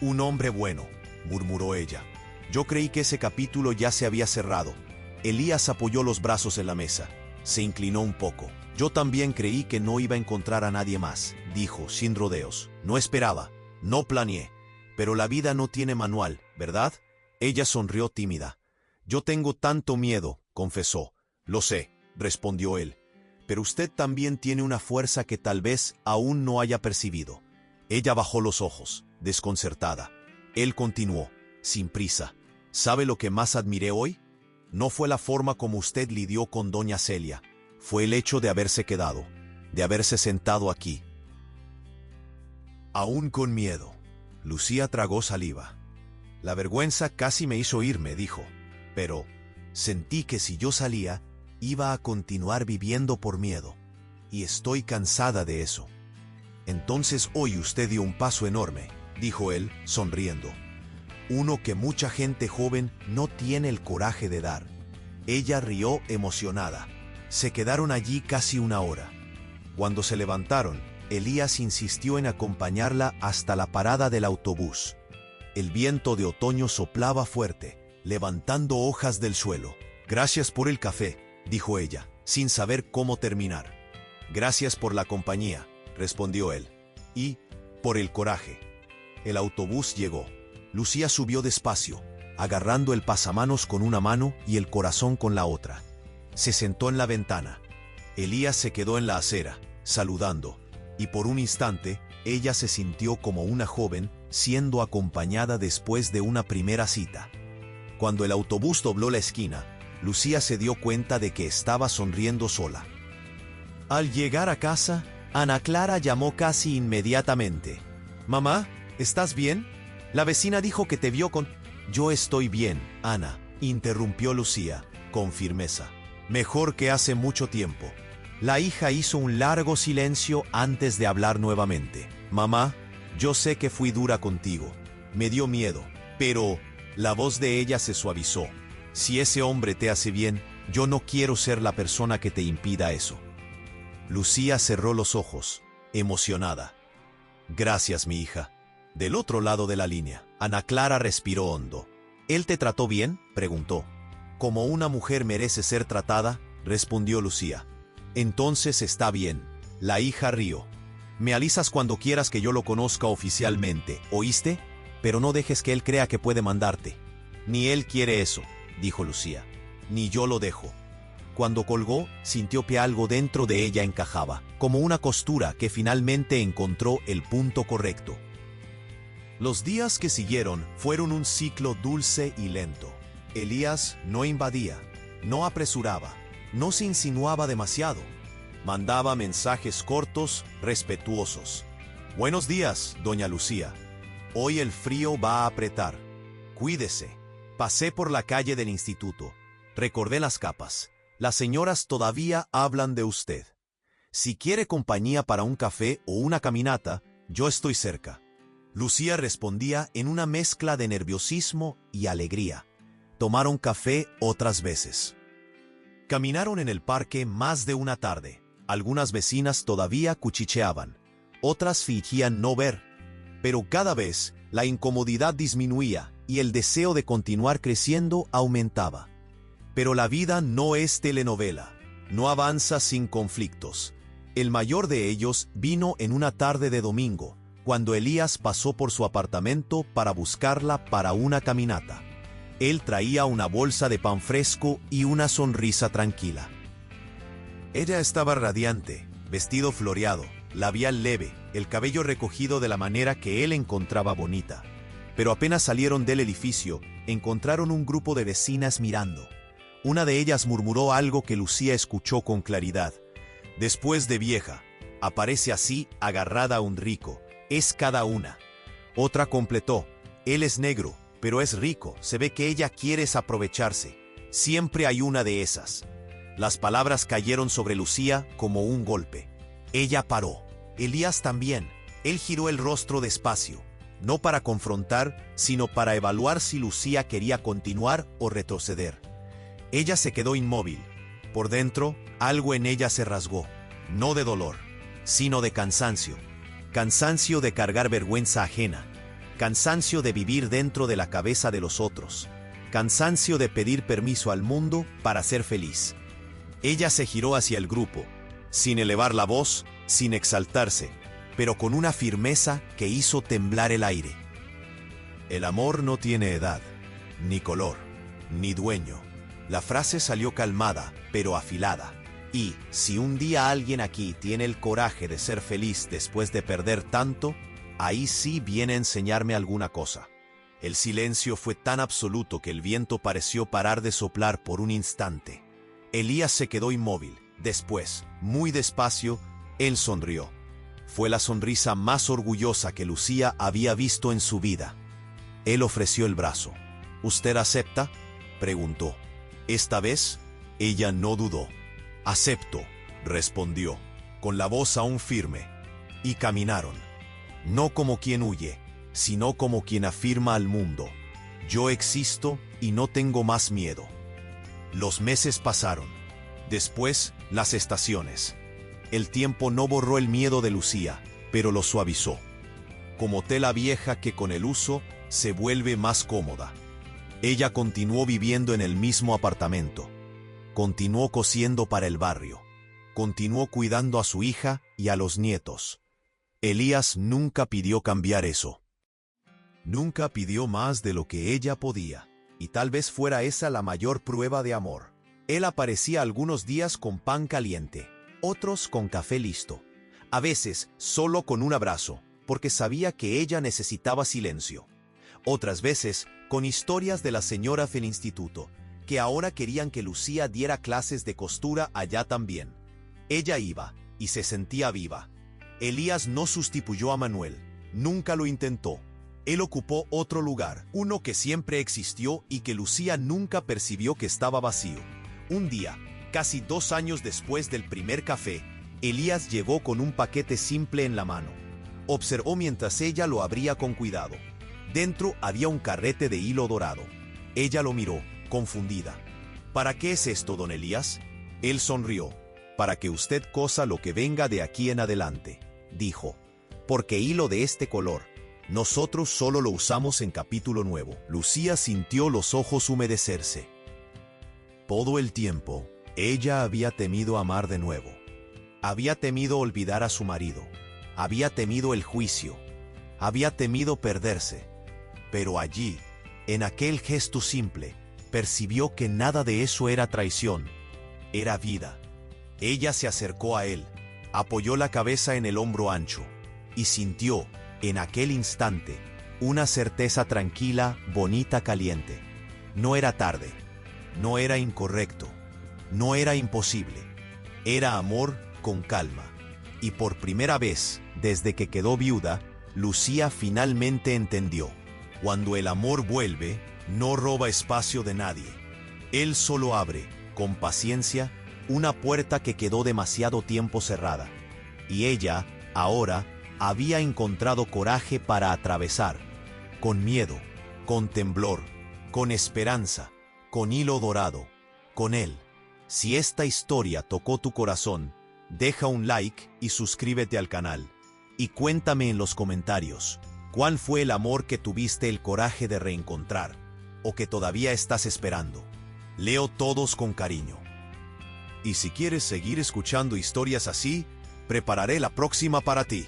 «Un hombre bueno», murmuró ella. «Yo creí que ese capítulo ya se había cerrado». Elías apoyó los brazos en la mesa. Se inclinó un poco. «Yo también creí que no iba a encontrar a nadie más», dijo, sin rodeos. «No esperaba, no planeé. Pero la vida no tiene manual, ¿verdad?». Ella sonrió tímida. «Yo tengo tanto miedo», confesó. «Lo sé», respondió él. «Pero usted también tiene una fuerza que tal vez aún no haya percibido». Ella bajó los ojos, desconcertada. Él continuó, sin prisa. «¿Sabe lo que más admiré hoy? No fue la forma como usted lidió con doña Celia. Fue el hecho de haberse quedado, de haberse sentado aquí». Aún con miedo, Lucía tragó saliva. «La vergüenza casi me hizo irme», dijo. «Pero sentí que si yo salía, iba a continuar viviendo por miedo. Y estoy cansada de eso». «Entonces hoy usted dio un paso enorme», dijo él, sonriendo. «Uno que mucha gente joven no tiene el coraje de dar». Ella rió emocionada. Se quedaron allí casi una hora. Cuando se levantaron, Elías insistió en acompañarla hasta la parada del autobús. El viento de otoño soplaba fuerte, levantando hojas del suelo. «Gracias por el café», dijo ella, sin saber cómo terminar. «Gracias por la compañía», respondió él. «Y por el coraje». El autobús llegó. Lucía subió despacio, agarrando el pasamanos con una mano y el corazón con la otra. Se sentó en la ventana. Elías se quedó en la acera, saludando, y por un instante, ella se sintió como una joven siendo acompañada después de una primera cita. Cuando el autobús dobló la esquina, Lucía se dio cuenta de que estaba sonriendo sola. Al llegar a casa, Ana Clara llamó casi inmediatamente. «Mamá, ¿estás bien? La vecina dijo que te vio con...». «Yo estoy bien, Ana», interrumpió Lucía, con firmeza. «Mejor que hace mucho tiempo». La hija hizo un largo silencio antes de hablar nuevamente. «Mamá, yo sé que fui dura contigo. Me dio miedo. Pero la voz de ella se suavizó. Si ese hombre te hace bien, yo no quiero ser la persona que te impida eso. Lucía cerró los ojos, emocionada. Gracias, mi hija. Del otro lado de la línea, Ana Clara respiró hondo. ¿Él te trató bien?, preguntó. Como una mujer merece ser tratada, respondió Lucía. Entonces está bien. La hija rió. Me avisas cuando quieras que yo lo conozca oficialmente, ¿oíste? Pero no dejes que él crea que puede mandarte. Ni él quiere eso, dijo Lucía. Ni yo lo dejo. Cuando colgó, sintió que algo dentro de ella encajaba, como una costura que finalmente encontró el punto correcto. Los días que siguieron fueron un ciclo dulce y lento. Elías no invadía, no apresuraba, no se insinuaba demasiado. Mandaba mensajes cortos, respetuosos. Buenos días, doña Lucía. Hoy el frío va a apretar. Cuídese. Pasé por la calle del instituto. Recordé las capas. Las señoras todavía hablan de usted. Si quiere compañía para un café o una caminata, yo estoy cerca. Lucía respondía en una mezcla de nerviosismo y alegría. Tomaron café otras veces. Caminaron en el parque más de una tarde. Algunas vecinas todavía cuchicheaban. Otras fingían no ver. Pero cada vez la incomodidad disminuía y el deseo de continuar creciendo aumentaba. Pero la vida no es telenovela. No avanza sin conflictos. El mayor de ellos vino en una tarde de domingo, cuando Elías pasó por su apartamento para buscarla para una caminata. Él traía una bolsa de pan fresco y una sonrisa tranquila. Ella estaba radiante, vestido floreado, labial leve, el cabello recogido de la manera que él encontraba bonita. Pero apenas salieron del edificio, encontraron un grupo de vecinas mirando. Una de ellas murmuró algo que Lucía escuchó con claridad. Después de vieja, aparece así agarrada a un rico. Es cada una. Otra completó. Él es negro, pero es rico. Se ve que ella quiere aprovecharse. Siempre hay una de esas. Las palabras cayeron sobre Lucía como un golpe. Ella paró. Elías también. Él giró el rostro despacio. No para confrontar, sino para evaluar si Lucía quería continuar o retroceder. Ella se quedó inmóvil. Por dentro, algo en ella se rasgó. No de dolor, sino de cansancio. Cansancio de cargar vergüenza ajena. Cansancio de vivir dentro de la cabeza de los otros. Cansancio de pedir permiso al mundo para ser feliz. Ella se giró hacia el grupo, sin elevar la voz, sin exaltarse, pero con una firmeza que hizo temblar el aire. El amor no tiene edad, ni color, ni dueño. La frase salió calmada, pero afilada. Y, si un día alguien aquí tiene el coraje de ser feliz después de perder tanto, ahí sí viene a enseñarme alguna cosa. El silencio fue tan absoluto que el viento pareció parar de soplar por un instante. Elías se quedó inmóvil. Después, muy despacio, él sonrió. Fue la sonrisa más orgullosa que Lucía había visto en su vida. Él ofreció el brazo. ¿Usted acepta?, preguntó. Esta vez, ella no dudó. Acepto, respondió, con la voz aún firme. Y caminaron. No como quien huye, sino como quien afirma al mundo: yo existo y no tengo más miedo. Los meses pasaron. Después, las estaciones. El tiempo no borró el miedo de Lucía, pero lo suavizó. Como tela vieja que con el uso se vuelve más cómoda. Ella continuó viviendo en el mismo apartamento. Continuó cosiendo para el barrio. Continuó cuidando a su hija y a los nietos. Elías nunca pidió cambiar eso. Nunca pidió más de lo que ella podía. Y tal vez fuera esa la mayor prueba de amor. Él aparecía algunos días con pan caliente, otros con café listo. A veces solo con un abrazo, porque sabía que ella necesitaba silencio. Otras veces con historias de las señoras del instituto, que ahora querían que Lucía diera clases de costura allá también. Ella iba, y se sentía viva. Elías no sustituyó a Manuel, nunca lo intentó. Él ocupó otro lugar, uno que siempre existió y que Lucía nunca percibió que estaba vacío. Un día, casi 2 años después del primer café, Elías llegó con un paquete simple en la mano. Observó mientras ella lo abría con cuidado. Dentro había un carrete de hilo dorado. Ella lo miró, confundida. ¿Para qué es esto, don Elías? Él sonrió. Para que usted cosa lo que venga de aquí en adelante, dijo. Porque hilo de este color. Nosotros solo lo usamos en capítulo nuevo. Lucía sintió los ojos humedecerse. Todo el tiempo, ella había temido amar de nuevo. Había temido olvidar a su marido. Había temido el juicio. Había temido perderse. Pero allí, en aquel gesto simple, percibió que nada de eso era traición. Era vida. Ella se acercó a él, apoyó la cabeza en el hombro ancho, y sintió, en aquel instante, una certeza tranquila, bonita, caliente. No era tarde. No era incorrecto. No era imposible. Era amor con calma. Y por primera vez, desde que quedó viuda, Lucía finalmente entendió. Cuando el amor vuelve, no roba espacio de nadie. Él solo abre, con paciencia, una puerta que quedó demasiado tiempo cerrada. Y ella, ahora, había encontrado coraje para atravesar. Con miedo, con temblor, con esperanza, con hilo dorado, con él. Si esta historia tocó tu corazón, deja un like y suscríbete al canal. Y cuéntame en los comentarios, ¿cuál fue el amor que tuviste el coraje de reencontrar? ¿O que todavía estás esperando? Leo todos con cariño. Y si quieres seguir escuchando historias así, prepararé la próxima para ti.